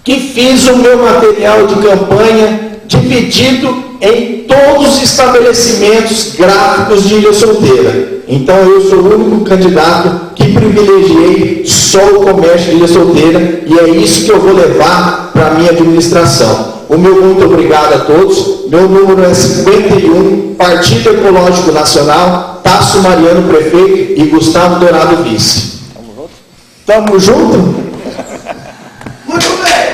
que fiz o meu material de campanha dividido em todos os estabelecimentos gráficos de Ilha Solteira. Então eu sou o único candidato que privilegiei só o comércio de Ilha Solteira e é isso que eu vou levar para a minha administração. O meu muito obrigado a todos. Meu número é 51, Partido Ecológico Nacional, Tasso Mariano, prefeito, e Gustavo Dourado, vice. Tamo junto? Muito bem.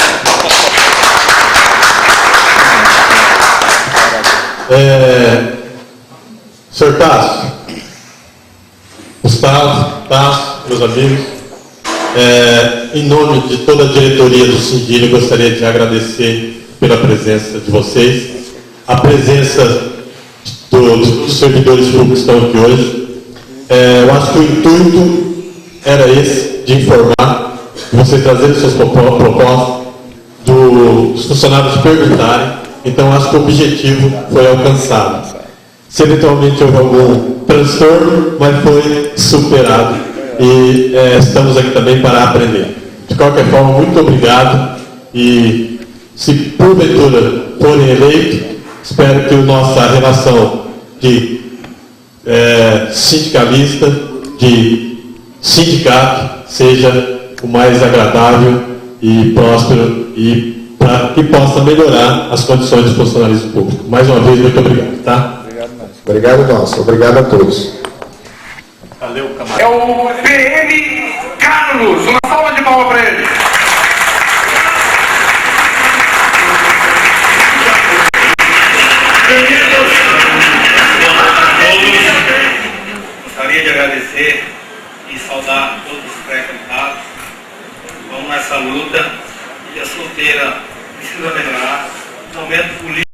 Senhor Tasso, Gustavo, Tasso, meus amigos, em nome de toda a diretoria do Sindile, gostaria de agradecer pela presença de vocês, a presença dos servidores públicos que estão aqui hoje. Eu acho que o intuito era esse, de informar, de vocês trazerem suas propostas, dos funcionários perguntarem. Então, acho que o objetivo foi alcançado. Se eventualmente houve algum transtorno, mas foi superado. E estamos aqui também para aprender. De qualquer forma, muito obrigado. E se porventura forem eleitos, espero que a nossa relação de sindicalista, de sindicato, seja o mais agradável e próspero e para que possa melhorar as condições do funcionalismo público. Mais uma vez, muito obrigado. Tá? Obrigado, nosso. Obrigado a todos. Valeu, camarada. É o PM Carlos. Uma salva de palmas para ele. Gostaria de agradecer e saudar todos os pré-candidatos. Vamos nessa luta e a solteira precisa melhorar. No momento político.